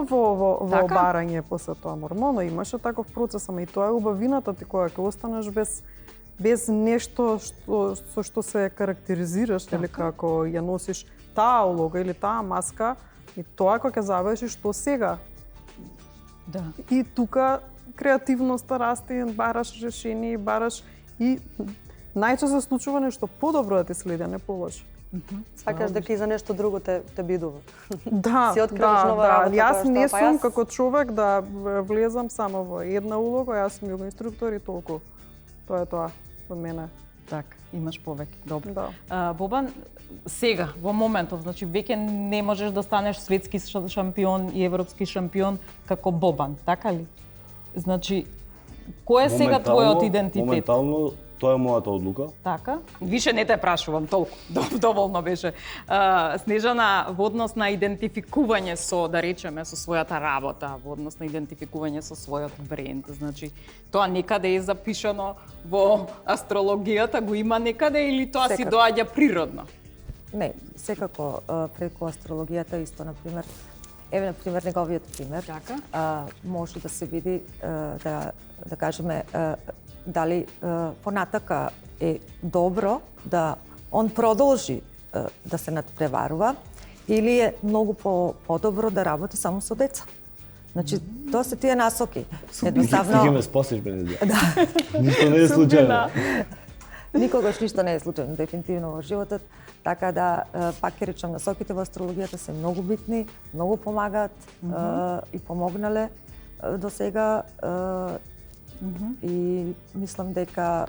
Speaker 5: обарање после тоа, нормално, имаше таков процес, ама и тоа е убавината ти кога ќе останеш без нешто со што се карактеризираш, нели, како ја носиш таа улога или таа маска, и тоа кога ќе завршиш, што сега?
Speaker 4: Да.
Speaker 5: И тука креативноста расте, бараш решение, бараш и најчесто се случува нешто подобро да ти следи, а не полошо.
Speaker 1: Сакаш дека и за нешто друго те бидува.
Speaker 5: Да,
Speaker 1: си откриваш нова работа.
Speaker 5: Јас не сум како човек да влезам само во една улога, јас сум јога инструктор и толку. Тоа е тоа од мене.
Speaker 4: Така, имаш повеќе. Добро.
Speaker 5: Да.
Speaker 4: Бобан, сега, во моментов, значи веќе не можеш да станеш светски шампион и европски шампион како Бобан, така ли? Значи, кој е сега твојот идентитет?
Speaker 3: Моментално, тоа е мојата одлука.
Speaker 4: Така? Више не те прашувам толку. Доволно беше. Снежана, во однос на идентификување со, да речеме, со својата работа, во однос на идентификување со својот бренд, значи, тоа некаде е запишано во астрологијата, го има некаде или тоа си доаѓа природно?
Speaker 2: Не, секако преку астрологијата исто, например, например, неговиот пример, може да се види, да кажеме, дали понатака е добро да он продолжи да се надпреварува или е многу подобро да работи само со деца. Значи, тоа се тие насоки.
Speaker 3: Едноставно... Ти ме спасиш, Бенедија. Ништо не е случајно.
Speaker 2: Никогаш ништо не е случајно, дефинитивно во животот. Така да, пак ќе речам, насоките во астрологијата се многу битни, многу помагаат и помогнале до сега. И мислам дека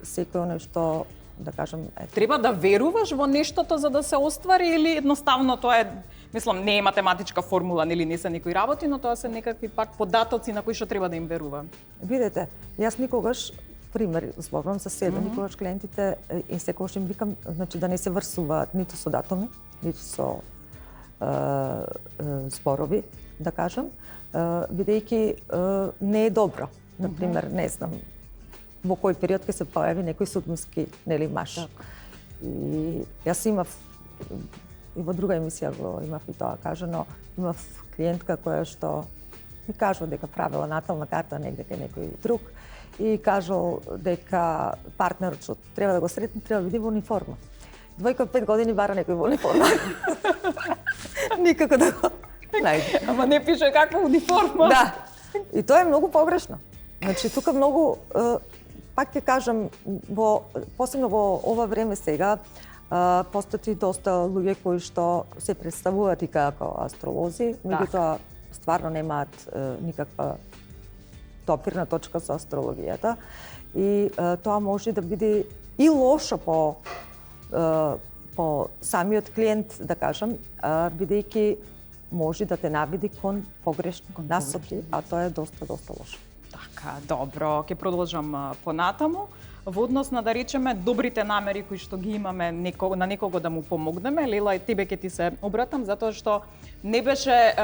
Speaker 2: секој оној што да кажам,
Speaker 7: Треба да веруваш во нештото за да се оствари или едноставно тоа е, мислам, не е математичка формула, нели не се некои работи, но тоа се некакви пак податоци на кои што треба да им верува.
Speaker 2: Видете, јас никогаш, пример, зборувам за себе, никогаш клиентите и секогаш им викам, значи да не се врсуваат ниту со датуми, ниту со зборови, да кажам, бидејќи не е добро. Например, не знам, во кој период ќе се појави некој судмински, нели, маш. И јас имав и во друга емисија го имав и тоа кажано, имав клиентка која што ми кажува дека правила натална карта негде кај некој друг и кажал дека партнерот што треба да го сретне треба да биде во униформа. Двојка 5 години бара некој во униформа. Никако да го најде.
Speaker 7: Ама не пише каква униформа.
Speaker 2: Да. И тоа е многу погрешно. Значи тука многу пак ќе кажам посебно во ова време сега постои доста луѓе кои што се представуваат и како астролози, меѓутоа стварно немаат никаква допирна точка со астрологијата и тоа може да биде и лошо по самиот клиент, да кажам, бидејќи може да те наведи кон погрешни насоки, а тоа е доста лошо.
Speaker 7: Така, добро, ќе продолжам понатаму. Во однос на, да речеме, добрите намери кои што ги имаме на некого да му помогнеме, Лела, и тебе ќе ти се обратам, затоа што не беше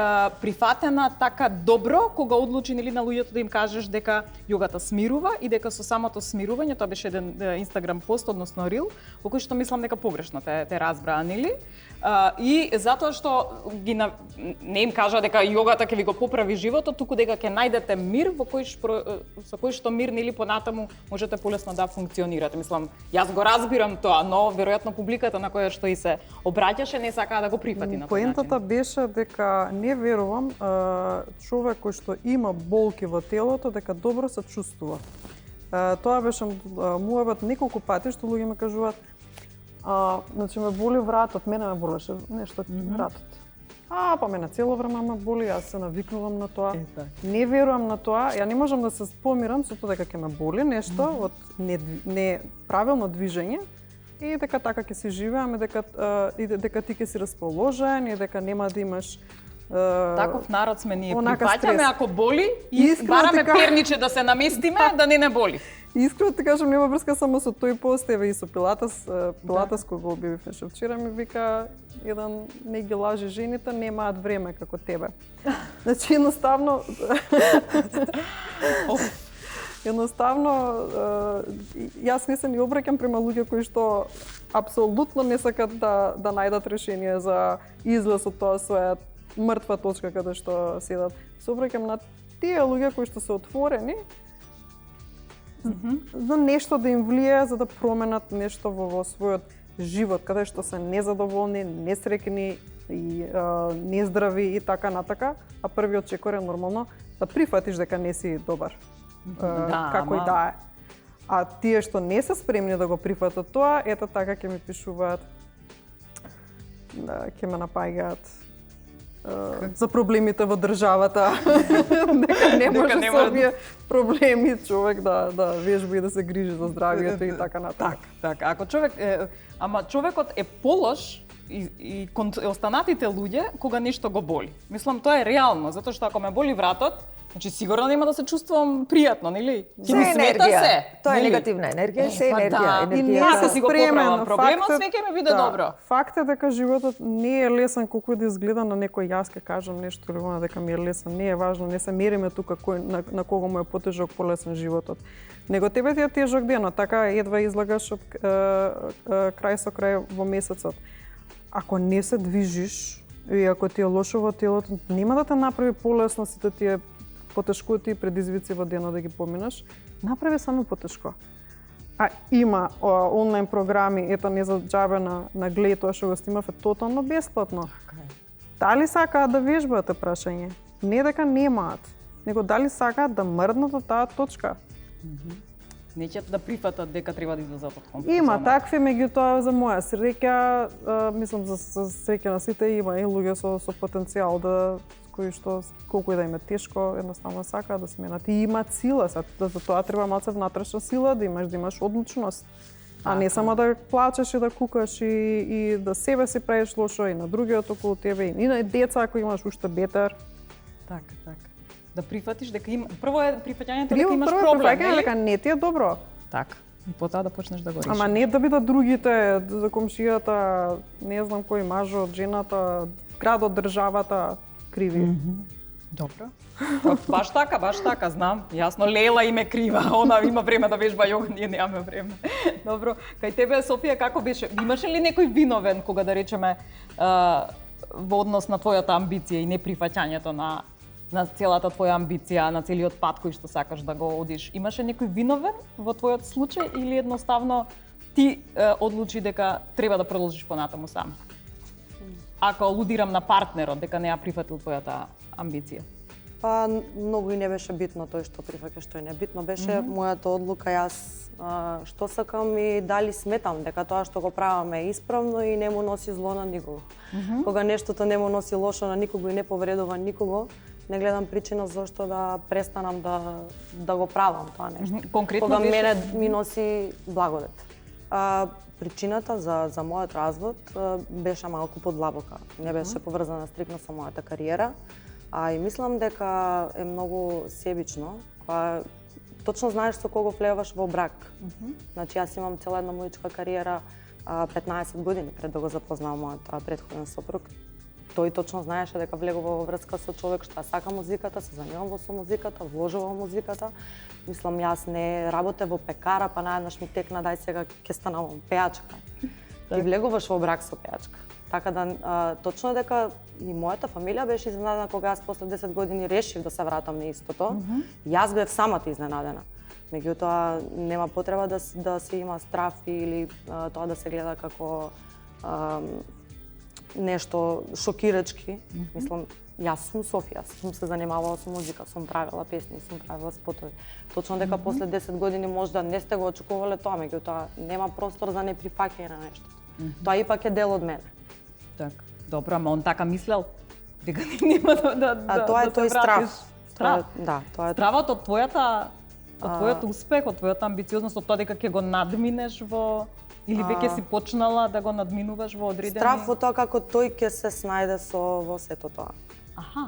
Speaker 7: прифатена така добро кога одлучи нели на луѓето да им кажеш дека јогата смирува и дека со самото смирување, тоа беше еден Инстаграм пост, односно рил, во кој што мислам дека погрешно те разбраа, нели? И затоа што не им кажа дека јогата ќе ви го поправи животот, туку дека ќе најдете мир со кој што мир нели понатаму можете полесно да функционирате. Мислам, јас го разбирам тоа, но веројатно публиката на која што и се обраќаше не сакаа да го прифати на тој начин.
Speaker 5: Поентата беше дека не верувам човек кој што има болки во телото дека добро се чувствува. Тоа беше муабет неколку пати што луѓе ме кажуваат значи ме боли вратот, мене ме болеше нешто вратот. Па мене цело време ме боли, јас се навикнувам на тоа. Не верувам на тоа, ја не можам да се помирам со тоа дека ќе ме боли нешто од неправилно движење и дека така ќе се живееме, дека ти ќе си расположен и дека нема да имаш
Speaker 7: таков народ сме ние,
Speaker 5: прифаќаме
Speaker 7: стрес. Ако боли и бараме перниче да се наместиме да не боли.
Speaker 5: Искрено ти кажам, нема врска само со тој пост, еве и со Пилатес кој го објавивме вчера, ми вика еден не ги лажи жените, немаат време како тебе. Значи едноставно јас не се ни обраќам према луѓе кои што апсолутно не сакат да најдат решение за излез од тоа своја мртва точка каде што седат. Се обраќам на тие луѓе кои што се отворени за нешто да им влие, за да променат нешто во својот живот, каде што се незадоволни, несреќни и нездрави и така натака, а првиот чекор е нормално да прифатиш дека не си добар. Како и да е. А тие што не се спремни да го прифатат тоа, ето така ќе ми пишуваат, ќе ме напаѓаат за проблемите во државата, дека не може со овие проблеми човек да вежба и да се грижи за здравието и така натаму.
Speaker 7: Така, ако човек ама човекот е полош и кон останатите луѓе кога нешто го боли. Мислам тоа е реално, затоа што ако ме боли вратот, значи сигурно нема да се чувствувам пријатно, нели?
Speaker 2: Ќе ми смета се. Тоа е негативна енергија, се енергија.
Speaker 5: И не се
Speaker 7: си го поправам проблемот, све ќе ми биде добро.
Speaker 5: Факт е дека животот не е лесен колку да изгледа на некој, јас ке кажам нешто или она дека ми е лесен, не е важно, не се мериме тука на кого му е потежок, полесен животот. Него тебе ти е тежок денот, така едва излагаш од крај со крај во месецот. Ако не се движиш и ако ти е лошо во телото, нема да те направи полесно сите тие потешкоти и предизвици во денот да ги поминаш, направи само потешко. А има онлайн програми, ето не за џабе на глед, тоа што го снимав е тотално бесплатно. Дали сакаат да вежбаат е прашање? Не дека немаат, него дали сакаат да мрднат од таа точка.
Speaker 7: Неќе да прифатат дека треба да излезат од комфортна зона.
Speaker 5: Има такви, меѓутоа за моја среќа, мислам за среќа на сите има и луѓе со потенцијал кои што колку и да им е тешко, едноставно сакаат да сменат и имаат сила, за тоа треба малце внатрешна сила, да имаш одлучност. А не само да плачеш и да кукаш и да себе си правиш лошо и на другиот околу тебе и на деца ако имаш уште бетер.
Speaker 4: Така. Да прифатиш дека има прво е прифаќањето дека имаш проблем,
Speaker 5: нели? Дека не ти е добро.
Speaker 4: Така. И потоа да почнеш да го решиш.
Speaker 5: Ама не да бидат другите, за комшијата, не знам кој мажот, жената, градот, државата криви.
Speaker 4: Добро. Баш така, знам. Јасно, Лела им е крива, она има време да вежба јога, ние немаме време. Добро. Кај тебе, Софија, како беше? Имаше ли некој виновен, кога да речеме, во однос на твојата амбиција и неприфаќањето на целата твоја амбиција, на целиот пат кој што сакаш да го одиш? Имаше некој виновен во твојот случај или едноставно ти одлучи дека треба да продолжиш понатаму сам? Ако алудирам на партнерот, дека не ја прифатил твојата амбиција?
Speaker 1: Па, многу и не беше битно тој што прифаќа, што и не битно беше мојата одлука, јас што сакам и дали сметам дека тоа што го правам е исправно и не му носи зло на никого. Кога нештото не му носи лошо на никого и не повредува никого, не гледам причина зошто да престанам да го правам тоа нешто.
Speaker 4: Конкретно
Speaker 1: кога
Speaker 4: беше...
Speaker 1: мене ми носи благодет. Причината за мојот развод беше малку подлабока. Не беше поврзана стрикно со мојата кариера. И мислам дека е многу себично, кога точно знаеш со кого влегуваш во брак. Значи, јас имам цела една музичка кариера 15 години пред да го запознав мојот претходен сопруг. Тој точно знаеше дека влегува во врска со човек што сака музиката, се занимава со музиката, вложува во музиката. Мислам, јас не работев во пекара, па наеднаш ми текна дај сега ќе станам пеачка. И влегуваш во брак со пеачка. Така да точно дека и мојата фамилија беше изненадена кога јас после 10 години решив да се вратам на истото. Јас бев самата изненадена. Меѓутоа нема потреба да се има страф или тоа да се гледа како нешто шокирачки. Мислам, јас сум Софија, сум се занимавала со музика, сум правила песни, сум правила спотови. Точно дека после 10 години можда не сте го очекувале тоа, меѓутоа нема простор за неприфаќање на нешто. Тоа ипак е дел од мене.
Speaker 4: Така. Добро, ама он така мислел дека нема да
Speaker 1: тоа е тој страф.
Speaker 4: Страф.
Speaker 1: Да, тоа е.
Speaker 4: Стравот од твојот успех, од твојата амбициозност, од тоа дека ќе го надминеш во или веќе си почнала да го надминуваш во одредени...
Speaker 1: Страф во тоа како тој ќе се снајде во сето тоа.
Speaker 4: Аха.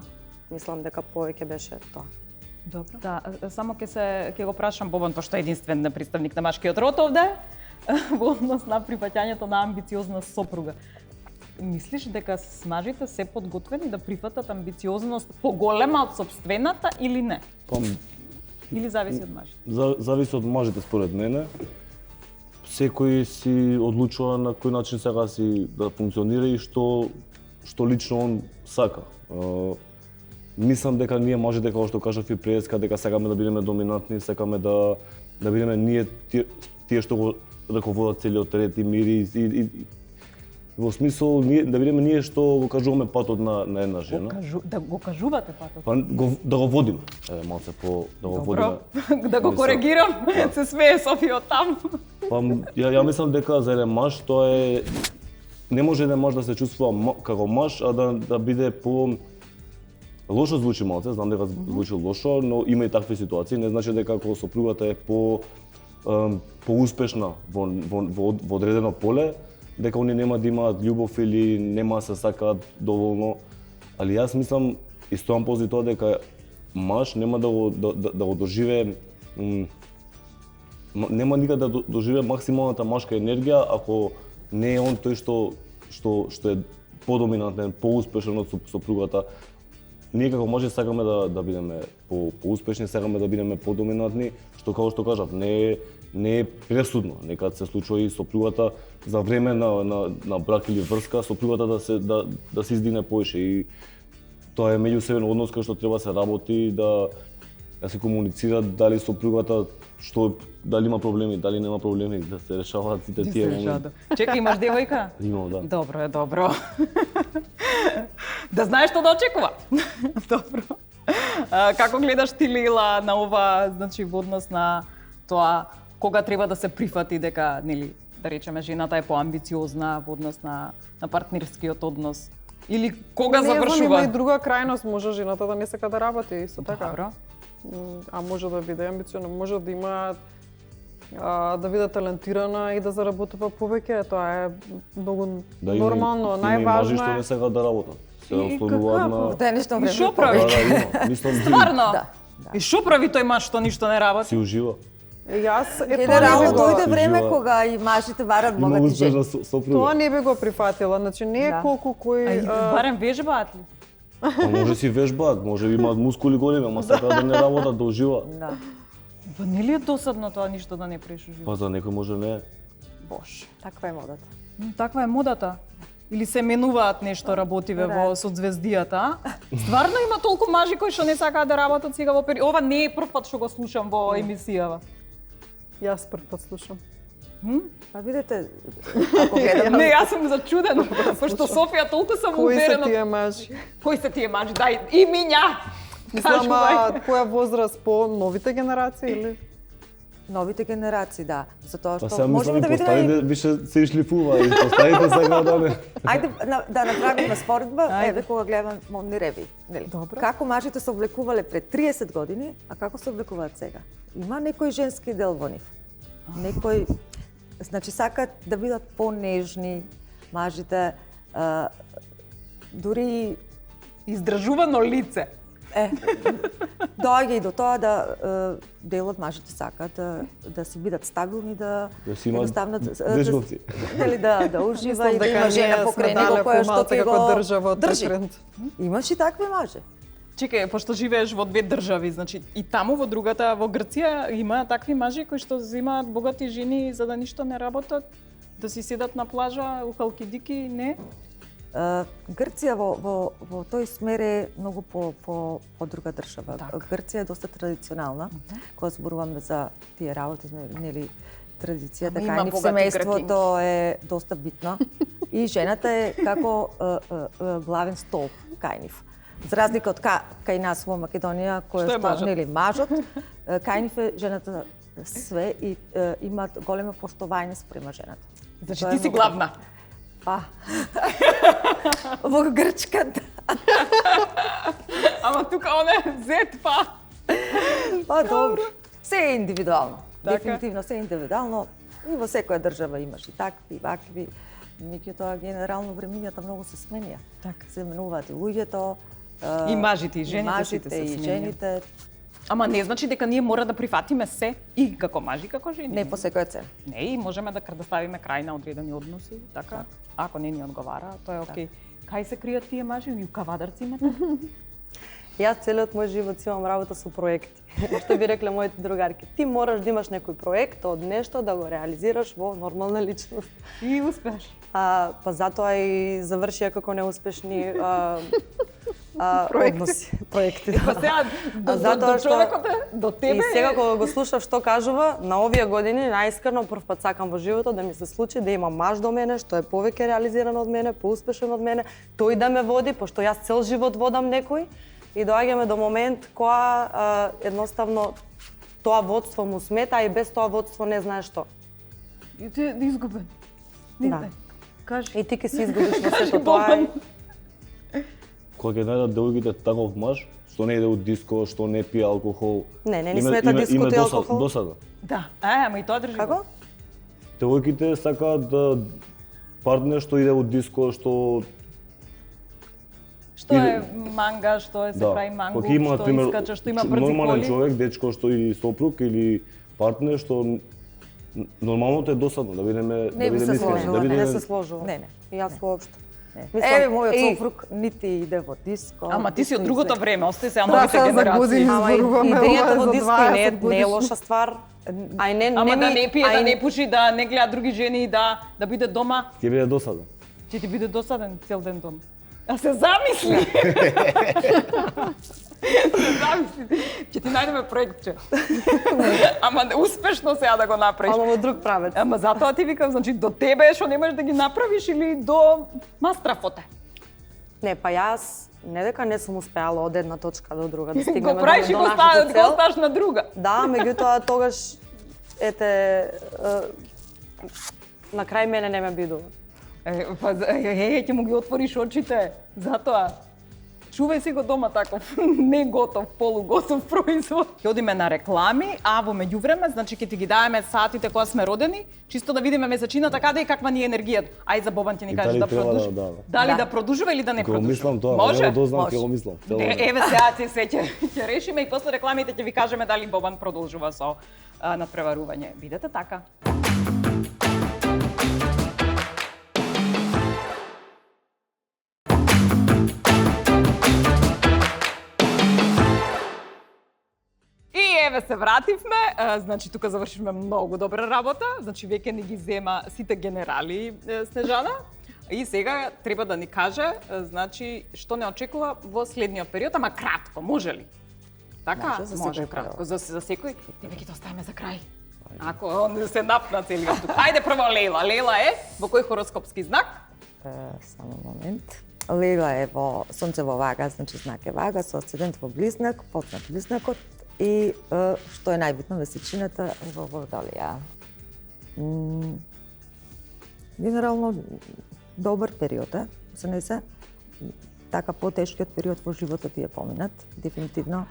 Speaker 1: Мислам дека повеќе беше тоа.
Speaker 4: Добро. Да, само ќе го прашам Бобан, пошто е единствен представник на машкиот род овде, во однос на прифаќањето на амбициозна сопруга. Мислиш дека мажите се подготвени да прифатат амбициозност поголема од сопствената или не? Или зависи од мажите?
Speaker 3: Зависи од мажите според мене. Секој си одлучува на кој начин сега си да функционира и што лично он сака. Мислам дека ние мажите, како што кажав и преска, дека сакаме да бидеме доминантни, сакаме да бидеме ние тие што го раководат целиот ред и мир и во смисол да бидеме ние што го кажуваме патот на една жена.
Speaker 4: Да го кажувате патот?
Speaker 3: Па да го водиме. Малце по да го водиме.
Speaker 4: Да го коригирам. Се смее Софија од таму.
Speaker 3: Па ја мислам дека за еден маж тоа е не може еден маж да се чувствува како маж, а да биде по лошо звучи малце, знам дека звучи лошо, но има и такви ситуации, не значи дека ако сопругата е поуспешна во одредено поле, дека они нема да имаат љубов или нема да се сакаат доволно. Али јас мислам и стоам пози тоа дека маж нема да го доживее нема никаде да доживее максималната машка енергија ако не е он тој што е подоминантен, поуспешен од сопругата. Ние како мажи сакаме да бидеме поуспешни, сакаме да бидеме подоминантни, што како што кажав, не е пресудно. Некад се случува и сопругата за време на брак или врска, сопругата да се издигне повеќе и тоа е меѓусебен однос кој што треба да се работи, да се комуницира дали сопругата дали има проблеми, дали нема проблеми, да се решаваат сите тие моменти.
Speaker 4: Чекај, имаш девојка?
Speaker 3: Имам, да.
Speaker 4: Добро. Да знаеш што да очекува. Добро. Како гледаш ти, Лила, на ова, значи во однос на тоа кога треба да се прифати дека, нели, да речеме жената е поамбициозна во однос на партнерскиот однос? Или кога завршува?
Speaker 5: Има и друга крајност, може жената да не сака да работи исто така.
Speaker 4: Добро.
Speaker 5: А може да биде амбициозна, може да има да биде талентирана и да заработува повеќе, тоа е многу
Speaker 3: Да,
Speaker 5: нормално,
Speaker 3: има и мажи што
Speaker 5: најважно
Speaker 3: не
Speaker 5: е.
Speaker 3: сакаат да работат. Се ослободуваат на...
Speaker 2: В денешно
Speaker 4: И
Speaker 2: време.
Speaker 4: шо прави?
Speaker 3: има. Мислам,
Speaker 4: Стварно?
Speaker 2: Да.
Speaker 4: И шо прави тој маж што ништо не работи?
Speaker 3: си ужива.
Speaker 5: Јас тоа не
Speaker 2: Генерално
Speaker 5: би го,
Speaker 2: дојде време
Speaker 3: Жива.
Speaker 2: кога и мажите барат
Speaker 3: Има
Speaker 2: богати жени.
Speaker 3: успешна
Speaker 5: тоа
Speaker 3: сопруга.
Speaker 5: не би го прифатила. Значи не е
Speaker 2: Да.
Speaker 5: колку кој
Speaker 4: Барем вежбаат ли?
Speaker 3: Па може си вежбаат, може би имаат мускули големи, ама сакаат да не работат, да уживаат.
Speaker 2: Да.
Speaker 4: Па нели е досадно тоа ништо да не правиш у живот?
Speaker 3: Па за некој може не е.
Speaker 4: Боже.
Speaker 2: Таква е модата.
Speaker 4: Таква е модата. Или се менуваат нешто работиве во соцзвездијата, а? Стварно има толку мажи кои што не сакаат да работат сега во период. Ова не е прв пат што го слушам во емисијава.
Speaker 5: Јас прв пат слушам.
Speaker 2: Па видите, ако гледам
Speaker 4: Не, јас сум зачудена, пошто Софија толку съм
Speaker 5: Кои се
Speaker 4: уверена.
Speaker 5: тие мажи?
Speaker 4: Кои се тие мажи? Дај имиња.
Speaker 5: Мислам, која возраст по новите генерации или?
Speaker 2: новите генерации, да. Затоа
Speaker 3: Па
Speaker 2: што
Speaker 3: сега
Speaker 2: можеме
Speaker 3: мислам
Speaker 2: да
Speaker 3: и
Speaker 2: видиме
Speaker 3: поставите више се ишлифува и поставите сега да не.
Speaker 2: Ајде да направиме споредба, еве кога гледаме модни реви, нели?
Speaker 4: Добро.
Speaker 2: Како мажите се облекувале пред 30 години, а како се облекуваат сега? Има некој женски дел во нив. Некој значи сакаат да бидат понежни мажите, дури
Speaker 4: Издржувано лице.
Speaker 2: доаѓа и до тоа да дел од мажите сакаат да си бидат стабилни, да
Speaker 3: Да си имаат
Speaker 2: едноставно
Speaker 3: дечковци.
Speaker 2: нели да ужива и да
Speaker 5: дека
Speaker 2: има жена
Speaker 5: ние
Speaker 2: покрај
Speaker 5: сме
Speaker 2: него
Speaker 5: далеку
Speaker 2: која што
Speaker 5: малце
Speaker 2: ќе
Speaker 5: како
Speaker 2: го
Speaker 5: држава од
Speaker 2: држи.
Speaker 5: тренд.
Speaker 2: Имаш и такви мажи.
Speaker 4: Чекај, пошто живееш во две држави, значи и таму во другата, во Грција има такви мажи кои што земаат богати жени за да ништо не работат, да си седат на плажа у халкидики, не?
Speaker 2: Грција во тој смер е многу по друга држава. Грција е доста традиционална, кога зборуваме за тие работи, нели традицијата
Speaker 4: Ама има
Speaker 2: кај нив
Speaker 4: богати
Speaker 2: семејството е доста битно и жената е како главен столб кај нив. За разлика од кај нас во Македонија,
Speaker 4: Што е
Speaker 2: која
Speaker 4: мажот?
Speaker 2: нели мажот, кај нив е жената све и имаат големо поштовање спрема жената.
Speaker 4: Значи
Speaker 2: Тоа
Speaker 4: ти
Speaker 2: е
Speaker 4: си
Speaker 2: многу-
Speaker 4: главна.
Speaker 2: Па. Во Грчката.
Speaker 4: Ама тука оне зет па.
Speaker 2: Па добро. Се е индивидуално.
Speaker 4: Така.
Speaker 2: Дефинитивно се е индивидуално. И во секоја држава имаш и такви, и вакви. Меѓутоа генерално времињата многу се сменија.
Speaker 4: Така.
Speaker 2: Се менуваат и луѓето,
Speaker 4: И мажите, и жените,
Speaker 2: мажите,
Speaker 4: сите се
Speaker 2: и
Speaker 4: сменија.
Speaker 2: жените,
Speaker 4: Ама не значи дека ние мора да прифатиме се и како мажи, како жени.
Speaker 2: не по секоја цена.
Speaker 4: Не, и можеме да ставиме крај на одредени односи, така? Ако не ни одговара, тоа е окей. Кај се кријат тие мажи? И у кавадарци имате?
Speaker 1: Јас целиот мој живот си имам работа со проекти. Што би рекле моите другарки, ти мораш да имаш некој проект од нешто да го реализираш во нормална личност.
Speaker 4: И успеш.
Speaker 1: Па затоа и завршија како неуспешни односи, проекти.
Speaker 4: Па сега до
Speaker 1: затоа што-
Speaker 4: човекот е, до тебе
Speaker 1: И сега кога го слушав што кажува, на овие години најискрено прв пат сакам во животот да ми се случи да имам маж до мене, што е повеќе реализиран од мене, поуспешен од мене, тој да ме води, пошто јас цел живот водам некој и доаѓаме до момент кога едноставно тоа водство му смета, а и без тоа водство не знае што.
Speaker 4: И ти е изгубен.
Speaker 1: Да.
Speaker 4: Кажи.
Speaker 1: И ти ќе се изгубиш во
Speaker 4: Кажи,
Speaker 1: сето тоа.
Speaker 4: Бобан.
Speaker 3: Кога ќе најдат девојките таков маж, што не иде у диско, што не пие алкохол.
Speaker 1: Не, не ни смета диското и алкохол.
Speaker 3: Досада.
Speaker 4: Да. Ама и тоа држи.
Speaker 1: Како?
Speaker 3: Девојките сакаат да партнер што иде у диско, што
Speaker 4: Што е манга, што е се прави мангу,
Speaker 3: Кога има,
Speaker 4: што
Speaker 3: пример,
Speaker 4: искача, што има брзи
Speaker 3: нормален
Speaker 4: коли.
Speaker 3: човек, дечко што или сопруг или партнер што нормалното е досадно да бидеме
Speaker 2: Не би се
Speaker 3: искрени,
Speaker 2: сложила,
Speaker 1: Не се сложува.
Speaker 2: Не, не.
Speaker 1: И јас воопшто.
Speaker 2: Еве мојот сопруг нити иде во диско.
Speaker 4: Ама ти си од
Speaker 2: нити
Speaker 4: другото
Speaker 2: излезе.
Speaker 4: време, остај сега
Speaker 5: Да,
Speaker 4: новите
Speaker 5: сега за
Speaker 4: генерации.
Speaker 5: години.
Speaker 1: Ама и
Speaker 5: Зборуваме
Speaker 1: идејата
Speaker 5: ова
Speaker 1: во
Speaker 5: за
Speaker 1: диско
Speaker 5: 20
Speaker 1: не е
Speaker 5: годишни.
Speaker 1: лоша ствар. Ај не
Speaker 4: Ама да
Speaker 1: ми-
Speaker 4: не пие,
Speaker 1: ај
Speaker 4: да не пуши, да не гледа други жени, да биде дома.
Speaker 3: Ќе биде досадно.
Speaker 4: Ќе ти биде досаден цел ден дома. А се замисли! Се замисли. Ќе ти најдеме проектче. Ама успешно сега да го направиш.
Speaker 1: Ама во друг правец.
Speaker 4: Ама затоа ти викам, значи до тебе што не можеш да ги направиш или до мастрафоте.
Speaker 1: Не, па јас не дека не сум успеала од една точка до друга да стигнеме
Speaker 4: Го правиш и го
Speaker 1: нашата цел.
Speaker 4: ставаш на друга.
Speaker 1: Да, меѓутоа тогаш на крај мене не ме бидува.
Speaker 4: Па ќе му ги отвориш очите, затоа. Чувај си го дома таков не готов, полуготов производ. Ќе одиме на реклами, а во меѓувреме, значи ќе ти ги даваме сатите кога сме родени, чисто да видиме месечината каде и каква ни е енергијата. Ај за Бобан ти ни кажеш да продолжи.
Speaker 3: Дали
Speaker 4: да продолжува или да не продолжува?
Speaker 3: Го мислам тоа,
Speaker 4: може?
Speaker 3: Не дознам, ќе го мислам.
Speaker 4: Еве сега се ќе решиме и после рекламите ќе ви кажеме дали Бобан продолжува со надпреварување. Бидете така. Еве се вративме, значи тука завршивме многу добра работа, значи веќе ни ги зема сите генерали Снежана и сега треба да ни каже, значи што не очекува во следниот период, ама кратко, може ли? Така, може кратко, за секој, тебе ќе тоа оставиме за крај. Ако он се напна целиот тук. Ајде прво Лейла. Лейла е во кој хороскопски знак?
Speaker 2: Само момент. Лейла е во Сонце во Вага, значи знак е Вага, со асцендент во Близнак, потнат Близнакот. И што е најбитно, месечината во Водолија. Генерално добар период е, за не се така потешкиот период во животот ти е поминат, дефинитивно.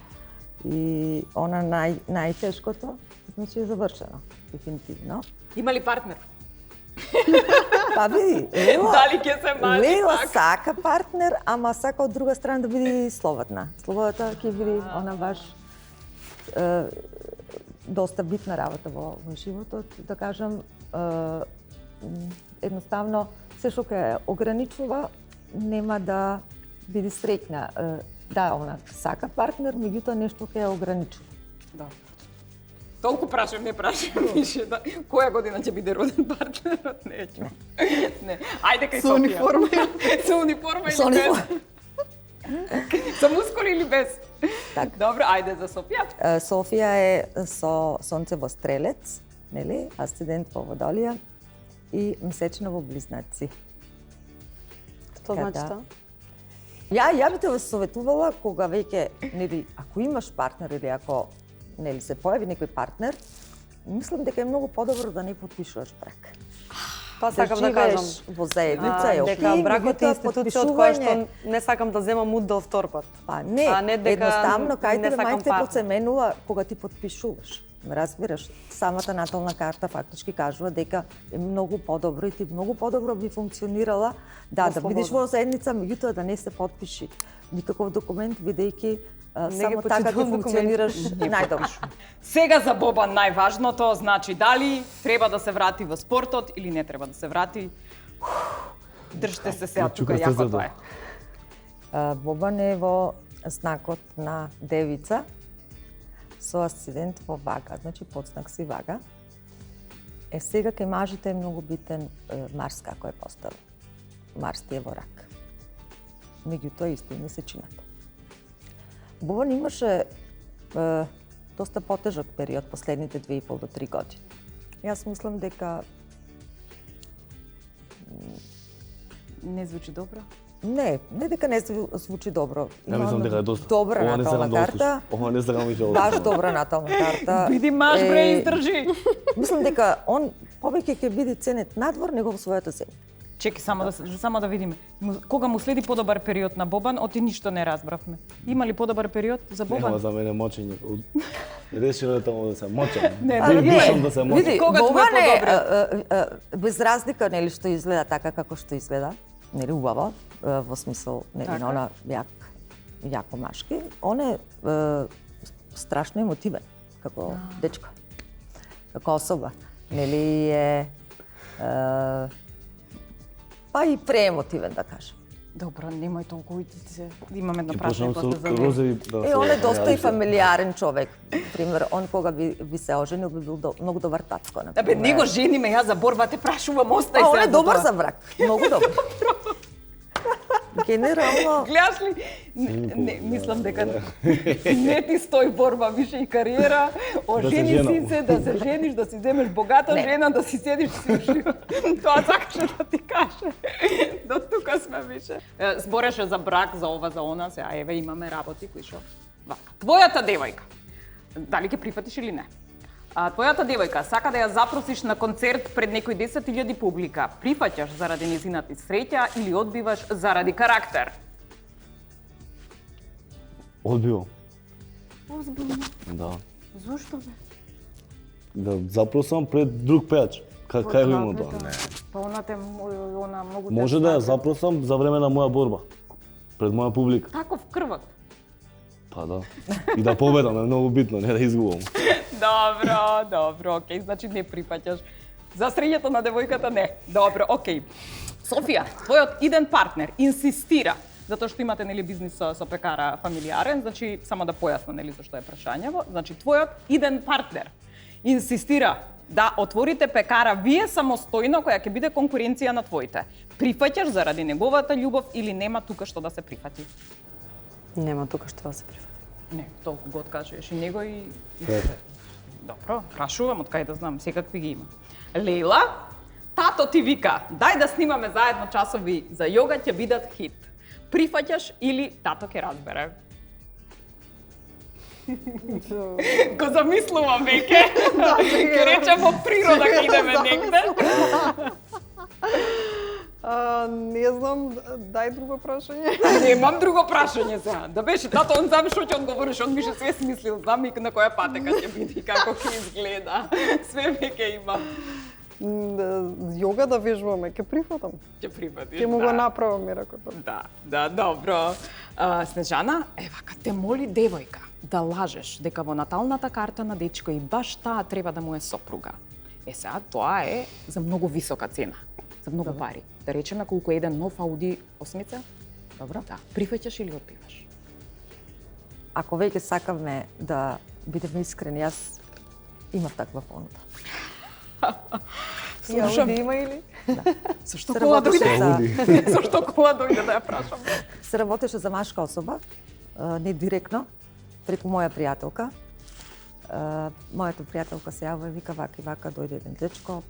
Speaker 2: И она најтешкото, значи е завршено, дефинитивно.
Speaker 4: Има ли партнер?
Speaker 2: Па види, Лейла,
Speaker 4: дали ќе се мажи
Speaker 2: Лейла
Speaker 4: пак?
Speaker 2: сака партнер, ама сака од друга страна да биде слободна. Слободата ќе биде она баш доста битна работа во животот, да кажам, едноставно се што ќе ограничува нема да биде среќна. Да, она сака партнер, меѓутоа нешто ќе ја ограничува.
Speaker 4: Да. Толку прашам, не прашам више, да. Која година ќе биде роден партнерот? Не. Ајде кај Софија.
Speaker 5: Со униформа.
Speaker 4: Со униформа или без? Со мускули или без?
Speaker 2: Так.
Speaker 4: Добро, ајде за Софија.
Speaker 2: Софија е со Сонце во Стрелец, нели? Асцендент во Водолија и месечина во Близнаци.
Speaker 1: Што значи тоа?
Speaker 2: Ја би те советувала кога веќе, нели, ако имаш партнер или ако нели се појави некој партнер, мислам дека е многу подобро да не потпишуваш брак.
Speaker 1: Тоа сакам да кажам.
Speaker 2: Во заедница е окей,
Speaker 1: дека бракот е институција од која што не сакам да земам удел втор пат.
Speaker 2: Па не,
Speaker 1: дека
Speaker 2: едноставно кај тебе
Speaker 1: сакам
Speaker 2: мајте
Speaker 1: партнер.
Speaker 2: процеменува кога ти потпишуваш. Разбираш, самата натална карта фактички кажува дека е многу подобро и ти многу подобро би функционирала да бидеш во заедница, меѓутоа да не се потпиши никаков документ, бидејќи само така ќе функционираш најдобро.
Speaker 4: Сега за Бобан најважното, значи дали треба да се врати во спортот или не треба да се врати. Држте се сега тука, јако тоа е.
Speaker 2: Бобан е во знакот на Девица, со асцендент во Вага, значи подзнак си Вага. Сега кај мажите е многу битен Марс како е поставен. Марс ти е во Рак. Меѓутоа исто и месечината. Бобан имаше доста потежок период последните 2,5 до 3 години. Јас мислам дека
Speaker 4: Не звучи добро?
Speaker 2: не дека не звучи добро.
Speaker 3: Ја мислам дека е доста.
Speaker 2: Добра натална карта.
Speaker 3: Ова не сакам више.
Speaker 2: Баш добра натална карта.
Speaker 4: Биди маж, бре, издржи.
Speaker 2: Мислам дека он повеќе ќе биде ценет надвор него во својата земја.
Speaker 4: Чеки само да видиме. Кога му следи подобар период на Бобан, оти ништо не разбравме. Има ли подобар период за
Speaker 3: Нема
Speaker 4: Бобан?
Speaker 3: за мене мочење. Решила таму да се мочам.
Speaker 4: Не,
Speaker 3: Дишам да се мочам.
Speaker 2: Види,
Speaker 4: Кога
Speaker 2: Бобан
Speaker 4: твој
Speaker 2: е без разлика нели што изгледа така како што изгледа, нели убаво, во смисол нели
Speaker 4: Така.
Speaker 2: она јако машки, он е страшно емотивен како дечко. Како особа, нели е па и преемотивен да кажем.
Speaker 4: Добро, немој толку имаме едно
Speaker 3: Ќе
Speaker 4: прашање
Speaker 3: почнам
Speaker 4: после
Speaker 3: со
Speaker 4: за него.
Speaker 3: розови да се.
Speaker 2: Он е доста и фамилиарен човек. Пример, он кога би се оженил би бил многу добар татко.
Speaker 4: Абе, него жени ме, ја за борба те прашувам, остај
Speaker 2: А он
Speaker 4: се.
Speaker 2: е добар за брак, многу добар. Генерално,
Speaker 4: Гледаш ли? Не, мислам дека не ти стои борба више и кариера, ожени
Speaker 3: женам.
Speaker 4: си се, да се жениш, да си земеш богата жена, да си седиш, да си ужива. Тоа сакаше да ти каже. До тука сме више. Збореше за брак, за ова, за она, сега еве имаме работи кои што вака. Твојата девојка, дали ќе прифатиш или не? Твојата девојка сака да ја запросиш на концерт пред некои 10.000 публика. Прифаќаш заради нејзината среќа или одбиваш заради карактер?
Speaker 3: Одбио.
Speaker 7: Озбилно.
Speaker 3: Да.
Speaker 7: Зошто бе?
Speaker 3: Да запросам пред друг пејач. Кај го има тоа? Не.
Speaker 7: Па она многу
Speaker 3: Може да ја запросам за време на моја борба. Пред моја публика.
Speaker 7: Таков крвак.
Speaker 3: Па да. И да победам, е многу битно, не да изгубам.
Speaker 7: Добро, окей, значи не прифаќаш. За среќето на девојката не. Добро, окей. Софија, твојот иден партнер инсистира затоа што имате нели бизнис со пекара фамилиарен, значи само да појасна нели зашто е прашањево, значи твојот иден партнер инсистира да отворите пекара вие самостојно која ќе биде конкуренција на твоите. Прифаќаш заради неговата љубов или нема тука што да се прифати?
Speaker 1: Нема тука што да се прифати.
Speaker 7: Не, толку го откажуваш и него и... Добро, прашувам, од кај да знам, секакви ги има. Лейла, тато ти вика, дај да снимаме заедно часови за јога, ќе бидат хит. Прифаќаш или тато ќе разбере? Го замислувам веќе. Ќе речем во природа ќе идеме негде.
Speaker 5: Не знам, дај друго прашање.
Speaker 7: Немам друго прашање сега. Да беше тато, он знам што ќе одговориш, он беше све смислил, знам и на која патека ќе биде, како ќе изгледа. Све веќе имам.
Speaker 5: Јога да вежбаме, ќе прифатам.
Speaker 7: Ќе прифатиш.
Speaker 5: Ќе му го направам меракото.
Speaker 7: Да, добро. Снежана, вака те моли девојка да лажеш дека во наталната карта на дечко и баш таа треба да му е сопруга. Сега, тоа е за многу висока цена, за многу пари. Да речеме колку е еден нов Ауди 8.
Speaker 2: Добро.
Speaker 7: Да, прифаќаш или одбиваш?
Speaker 2: Ако веќе сакаме да бидеме искрени, јас имав таква понуда.
Speaker 5: Слушам. Има или?
Speaker 7: Зашто кола дојде? Зашто кола дојде да ја прашам?
Speaker 2: Се работеше за машка особа, не директно, преку моја пријателка. Мојата пријателка се јавува и вика вака и вака, дојде еден дечко,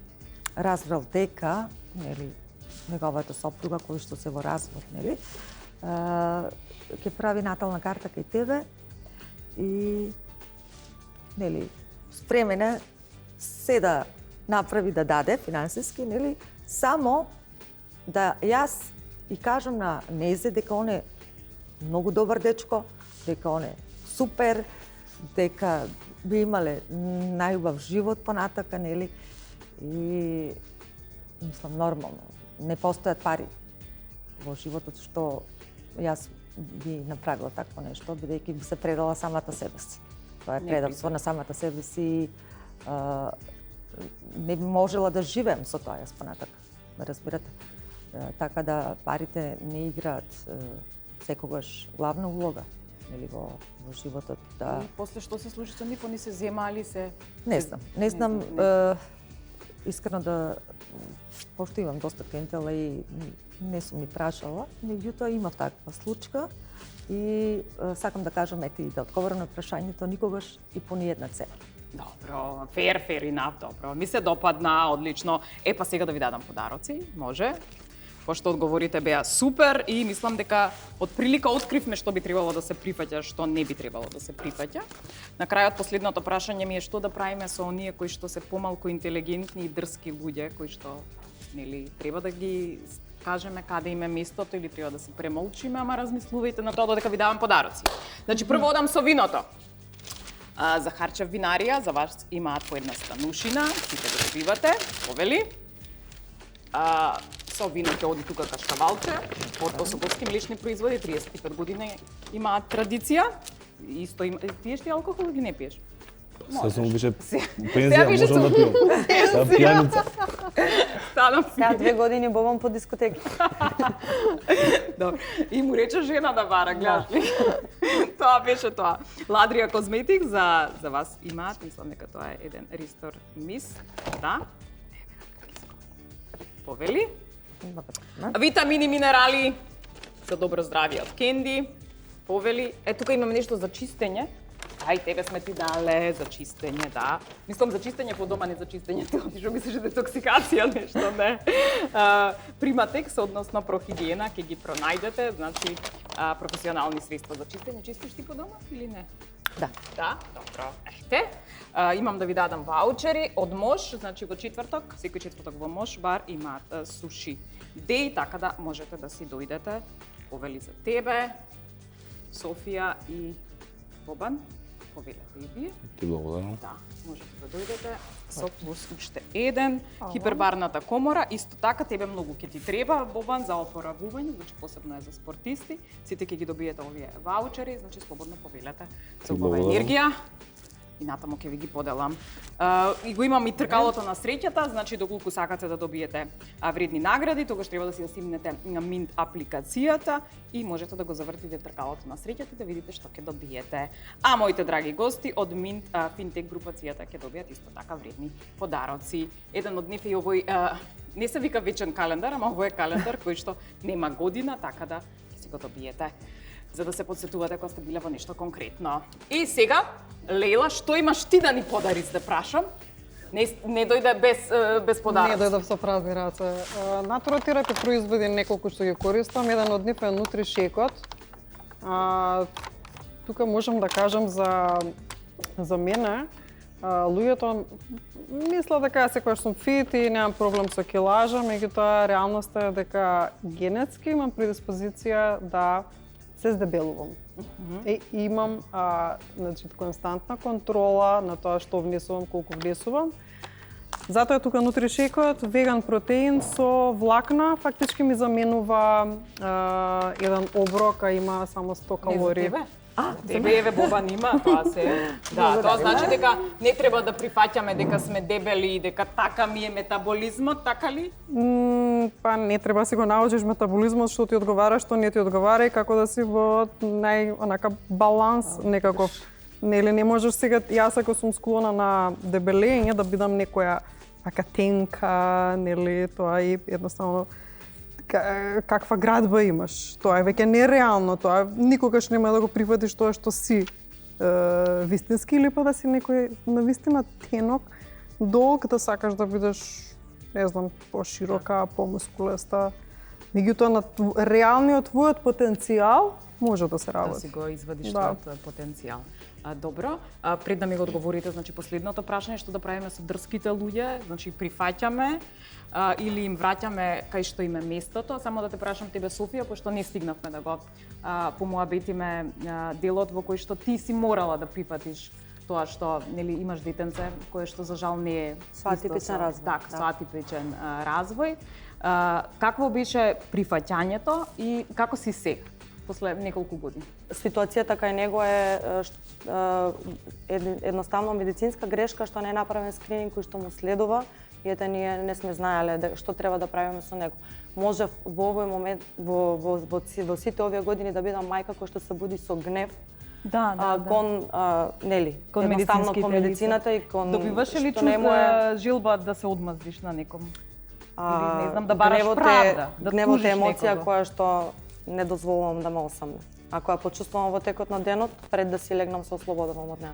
Speaker 2: разбрал дека, нели, неговата сопруга кој што се во развод, нели, ќе прави натална карта кај тебе и нели, спремен е се да направи да даде финансиски, нели, само да јас и кажам на незе дека он е многу добар дечко, дека он е супер, дека би имале најубав живот понатака, нели, и мислам нормално. Не постојат пари во животот што јас би направила такво нешто, бидејќи би се предала самата себе си. Тоа е предавство на самата себе си. Не би можела да живеем со тоа јас понатака. Разбирате? Така да парите не играат секогаш главна улога, нели, во животот. Да.
Speaker 7: И после што се случи со нив, они се земали се?
Speaker 2: Не знам, искрено да, пошто имам доста клиентела и не сум ни прашала, меѓутоа имав таква случка и сакам да кажам, ете, и да одговорам на прашањето, никогаш и по ниедна цена.
Speaker 7: Добро, fair enough, добро. Ми се допадна, одлично. Па сега да ви дадам подароци, може? Пошто одговорите беа супер и мислам дека од прилика откривме што би требало да се прифаќа, што не би требало да се прифаќа. На крајот последното прашање ми е што да правиме со оние кои што се помалку интелигентни и дрски луѓе, кои што, нели, треба да ги кажеме каде им е местото или треба да се премолчиме, ама размислувајте на тоа додека ви давам подароци. Значи прво одам со виното. За Харчев винарија, за вас имаат по една станушина, сите го добивате, повели. Со вино ќе оди тука каштавалче, од Осоговски млечни производи, 35 години имаат традиција. Исто има, пиеш ти алкохол или не пиеш?
Speaker 3: Сега сум више пензија, можам да пијам. Сега пијаница.
Speaker 7: Станам
Speaker 1: Сега 2 години бобам по дискотеки.
Speaker 7: Добро. И му рече жена да вара, гледаш ли? Тоа беше тоа. Ладрија Козметик за вас имаат, мислам дека тоа е еден Ристор Мис, да. Повели. Витамини, минерали за добро здравје од Кенди. Повели. Тука имаме нешто за чистење. Ај, тебе сме ти дале за чистење, да. Мислам за чистење по дома, не за чистење. Ти што мислиш детоксикација нешто, не. Приматекс, односно прохигиена, ќе ги пронајдете, значи професионални средства за чистење. Чистиш ти по дома или не?
Speaker 2: Да.
Speaker 7: Да, добро. Ете, имам да ви дадам ваучери од Мош, значи во четврток, секој четврток во Мош бар имаат суши деј, така да можете да си дојдете. Повели за тебе. Софија и Бобан. Повелете и вие.
Speaker 3: Ти благодарам.
Speaker 7: Да, можете да дојдете со плюс уште еден. Хипербарната комора, исто така тебе многу ќе ти треба, Бобан, за опоравување, значи посебно е за спортисти. Сите ќе ги добиете овие ваучери, значи слободно повелете за убава енергија. И натаму ќе ви ги поделам. И го имам и тркалото на среќата, значи доколку сакате да добиете вредни награди, тогаш треба да си ја симнете на Mint апликацијата и можете да го завртите тркалото на среќата да видите што ќе добиете. А моите драги гости од Mint Fintech групацијата ќе добијат исто така вредни подароци. Еден од нив е овој не се вика вечен календар, ама овој е календар кој што нема година, така да ќе си го добиете за да се подсетувате кога сте биле во нешто конкретно. И сега, Лейла, што имаш ти да ни подариш, да прашам? Не дојде без подароци.
Speaker 5: Не дојдов со празни раце. Натуротерапи производи неколку што ги користам, еден од нив е NutriShake-от. Тука можам да кажам за мене, луѓето мислат дека секогаш сум фит и немам проблем со килажа, меѓутоа реалноста е дека генетски имам предиспозиција да се здебелувам. Имам значи, константна контрола на тоа што внесувам, колку внесувам. Затоа е тука NutriShake-от, веган протеин со влакна, фактички ми заменува еден оброк, а има само 100 калории.
Speaker 7: Тебе еве Бобан има, тоа се. Да, тоа значи дека не треба да прифаќаме дека сме дебели и дека така ми е метаболизмот, така ли?
Speaker 5: Па не треба си го научиш метаболизмот, што ти одговара, што не ти одговара и како да си во онака баланс некаков. Нели не можеш сега, јас ако сум склона на дебелење да бидам некоја акатенка, нели, тоа и едноставно каква градба имаш. Тоа е веќе нереално, тоа никогаш нема да го прифатиш тоа што си вистински или па да си некој навистина тенок, долг да сакаш да бидеш, не знам, поширока, помускулеста. Меѓутоа на реалниот твојот потенцијал може да се работи.
Speaker 7: Да си го извадиш твојот потенцијал. Добро, пред да ми го одговорите, значи последното прашање што да правиме со дрските луѓе, значи прифаќаме или им враќаме кај што им е местото. Само да те прашам тебе, Софија, пошто не стигнавме да го помоабетиме делот во кој што ти си морала да прифатиш тоа што нели имаш детенце кое што за жал не е
Speaker 1: со атипичен развој.
Speaker 7: Так, со атипичен развој. Какво беше прифаќањето и како си сега после неколку години?
Speaker 1: Ситуацијата кај него е едноставно медицинска грешка што не е направен скрининг кој што му следува и ете ние не сме знаеле што треба да правиме со него. Може во овој момент во сите овие години да бидам мајка која што се буди со гнев. Кон нели, едноставно кон медицината и кон
Speaker 4: добиваше ли чувство жилба да се одмаздиш на некому? Или не знам да бараш правда, да
Speaker 1: гневот е
Speaker 4: тужиш
Speaker 1: емоција
Speaker 4: некого?
Speaker 1: која што не дозволувам да ме осамне. Ако ја почувствувам во текот на денот, пред да си легнам се ослободувам од неа.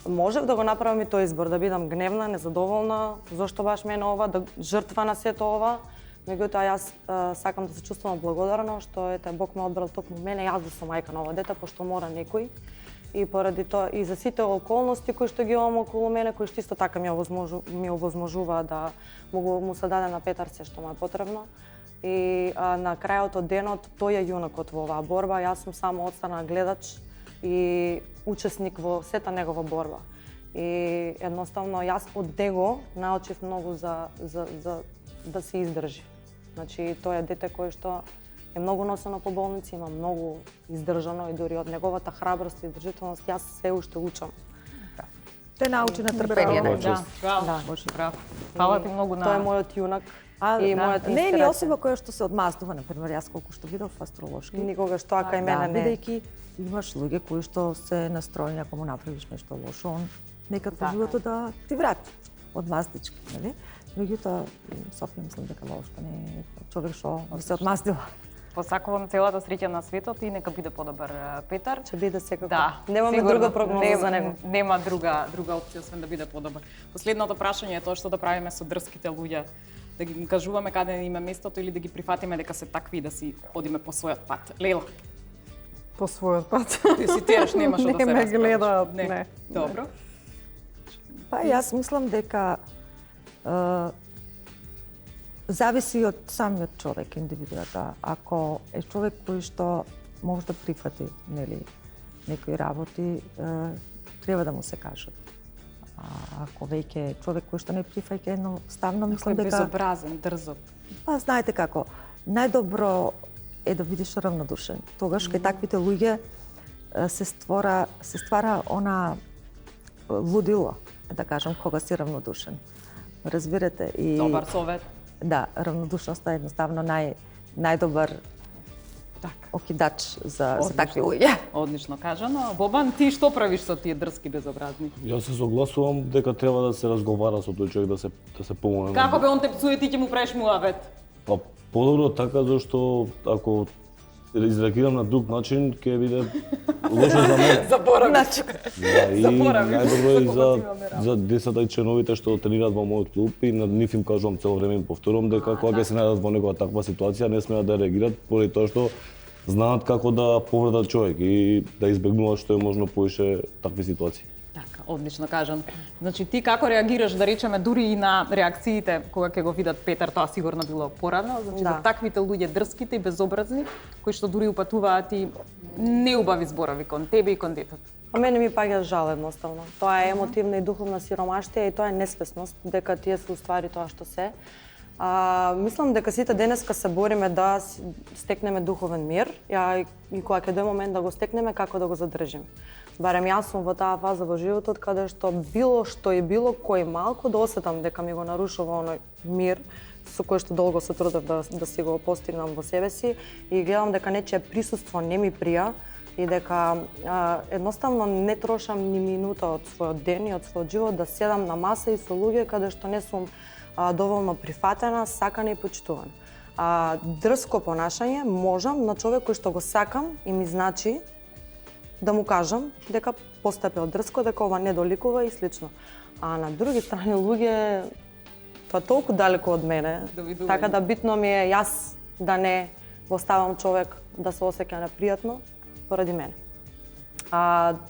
Speaker 1: Можев да го направам и тој избор, да бидам гневна, незадоволна, зошто баш мене ова, да жртва на сето ова. Меѓутоа јас сакам да се чувствувам благодарна што ете Бог ме одбрал токму мене, јас да сум мајка на ова дете, пошто мора некој. И поради тоа и за сите околности кои што ги имам околу мене, кои што исто така ми овозможува да му се даде на Петар се што му е потребно. И на крајот од денот тој е јунакот во оваа борба, јас сум само одстана гледач и учесник во сета негова борба. И едноставно јас од него научив многу за да се издржи. Значи тоа е дете кое што е многу носено по болници, има многу издржано и дури од неговата храброст и издржителност јас се уште учам.
Speaker 2: Те научи на трпение.
Speaker 7: Браво. Фала ти многу на
Speaker 1: Тој е мојот јунак. И мојата
Speaker 2: не е ни
Speaker 1: инспирација.
Speaker 2: особа која што се одмаздува, например, јас колку што видов астролошки.
Speaker 1: Никогаш тоа кај мене не.
Speaker 2: Бидејќи имаш луѓе кои што се настроени ако му направиш нешто лошо, он некад во животот да ти врати одмаздички, нели? Меѓутоа, Софија мислам дека воопшто не е човек што би се одмаздила.
Speaker 7: Посакувам целата среќа на светот и нека биде подобар Петар.
Speaker 1: Ќе биде секако.
Speaker 7: Да,
Speaker 1: Немаме
Speaker 7: сигурно.
Speaker 1: друга прогноза за него.
Speaker 7: Нема друга опција освен да биде подобар. Последното прашање е тоа што да правиме со дрските луѓе. Да ги кажуваме каде им е местото или да ги прифатиме дека се такви да си одиме по својот пат. Лейла,
Speaker 5: По својот пат.
Speaker 7: ти си тераш, немаш што да се
Speaker 5: Не ме
Speaker 7: расправиш.
Speaker 5: гледаат, не.
Speaker 7: Добро.
Speaker 2: Па јас мислам дека зависи од самиот човек, индивидуата. Ако е човек кој што може да прифати, нели, некои работи, треба да му се кажат. Ако веќе човек кој што не прифаќа, едноставно мислам дека
Speaker 4: безобразен, дрзав.
Speaker 2: Па знаете како, најдобро е да бидеш равнодушен. Тогаш кај таквите луѓе се ствара она лудило, да кажам, кога си равнодушен. Разбирате? И
Speaker 4: Добар совет.
Speaker 2: да, равнодушноста е едноставно најдобар окидач за такви луѓе.
Speaker 4: Одлично кажано. Бобан, ти што правиш со тие дрски безобразни?
Speaker 3: Јас се согласувам дека треба да се разговара со тој човек, да се помогне.
Speaker 4: Како бе он те псуе, ти ќе му правиш муавет?
Speaker 3: Па подобро така, зашто ако изреагирам на друг начин, ќе биде лошо за мене.
Speaker 4: Заборави.
Speaker 3: Да, и најдобро е за децата и членовите што тренираат во мојот клуб и на нив им кажувам цело време, им повторувам дека кога ќе се најдат во некоја таква ситуација, не смеат да реагираат поради тоа што знаат како да повредат човек и да избегнуваат што е можно повише такви ситуации.
Speaker 4: Така, одлично кажан. Значи ти како реагираш, да речеме, дури и на реакциите кога ќе го видат Петар, тоа сигурно било порано, значи за таквите луѓе дрските и безобразни, кои што дури упатуваат и неубави зборови кон тебе и кон детето.
Speaker 1: А мене ми паѓа жал едноставно. Тоа е емотивна и духовна сиромаштија и тоа е несвесност дека тие се уствари тоа што се. Мислам дека сите денеска се бориме да стекнеме духовен мир, и кога ќе дојде момент да го стекнеме, како да го задржиме. Барем јас сум во таа фаза во животот каде што било што и било кој малку да осетам дека ми го нарушува оној мир со кој што долго се трудев да си го постигнам во себе си и гледам дека нечие присуство не ми прија и дека едноставно не трошам ни минута од својот ден и од својот живот да седам на маса и со луѓе каде што не сум доволно прифатена, сакана и почитувана. Дрско понашање можам на човек кој што го сакам и ми значи да му кажам дека постапил дрско, дека ова не доликува и слично. А на други страни луѓе тоа толку далеко од мене, така да битно ми е јас да не го ставам човек да се осеќа непријатно поради мене.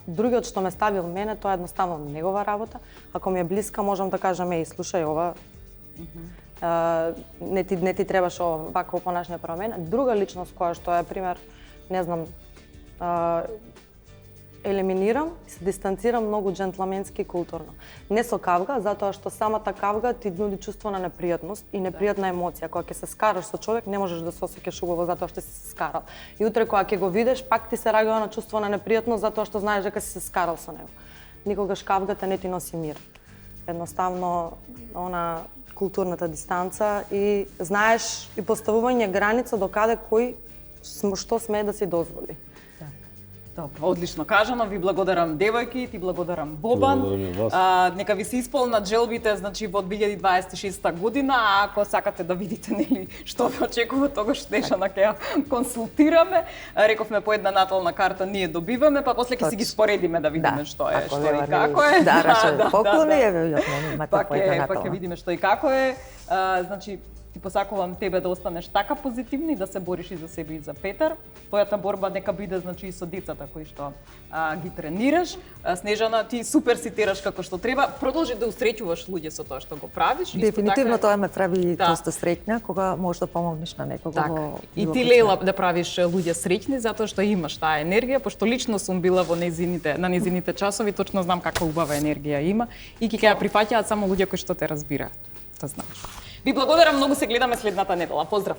Speaker 1: Другиот што ме ставил мене, тоа е едноставно негова работа. Ако ми е блиска, можам да кажам, слушај ова, не ти требаше вакво понашање према мене. Друга личност која што е пример, не знам, елиминирам и се дистанцирам многу џентлменски и културно. Не со кавга, затоа што самата кавга ти нуди чувство на непријатност и непријатна емоција. Кога ќе се скараш со човек, не можеш да се осеќаш убаво затоа што си се скарал. И утре кога ќе го видиш, пак ти се раѓа на чувство на непријатност затоа што знаеш дека си се скарал со него. Никогаш кавгата не ти носи мир. Едноставно, културната дистанца и знаеш и поставување граница до каде кој што смее да си дозволи.
Speaker 4: Добро, одлично кажано. Ви благодарам девојки, ти благодарам Бобан. Нека ви се исполнат желбите, значи во 2026 година, а ако сакате да видите нели што ве очекува, тогаш Снежана ќе ја консултираме. Рековме по една натална карта ние добиваме, па после ќе си ги споредиме да видиме што е, што и како е.
Speaker 2: Да, поклони е, имате по една натална.
Speaker 4: Пак ќе видиме што и како е. Значи ти посакувам тебе да останеш така позитивна и да се бориш и за себе и за Петар. Твојата борба нека биде значи и со децата кои што ги тренираш. Снежана, ти супер си тераш како што треба. Продолжи да усреќуваш луѓе со тоа што го правиш.
Speaker 2: Дефинитивно тоа ме прави доста среќна кога можеш да помогнеш на некого.
Speaker 4: И ти Лела да правиш луѓе среќни затоа што имаш таа енергија, пошто лично сум била во на незините часови, точно знам каква убава енергија има и ќе ја прифаќаат само луѓе кои што те разбираат. Тоа знаеш. Ви благодарам, многу се гледаме следната недела. Поздрав!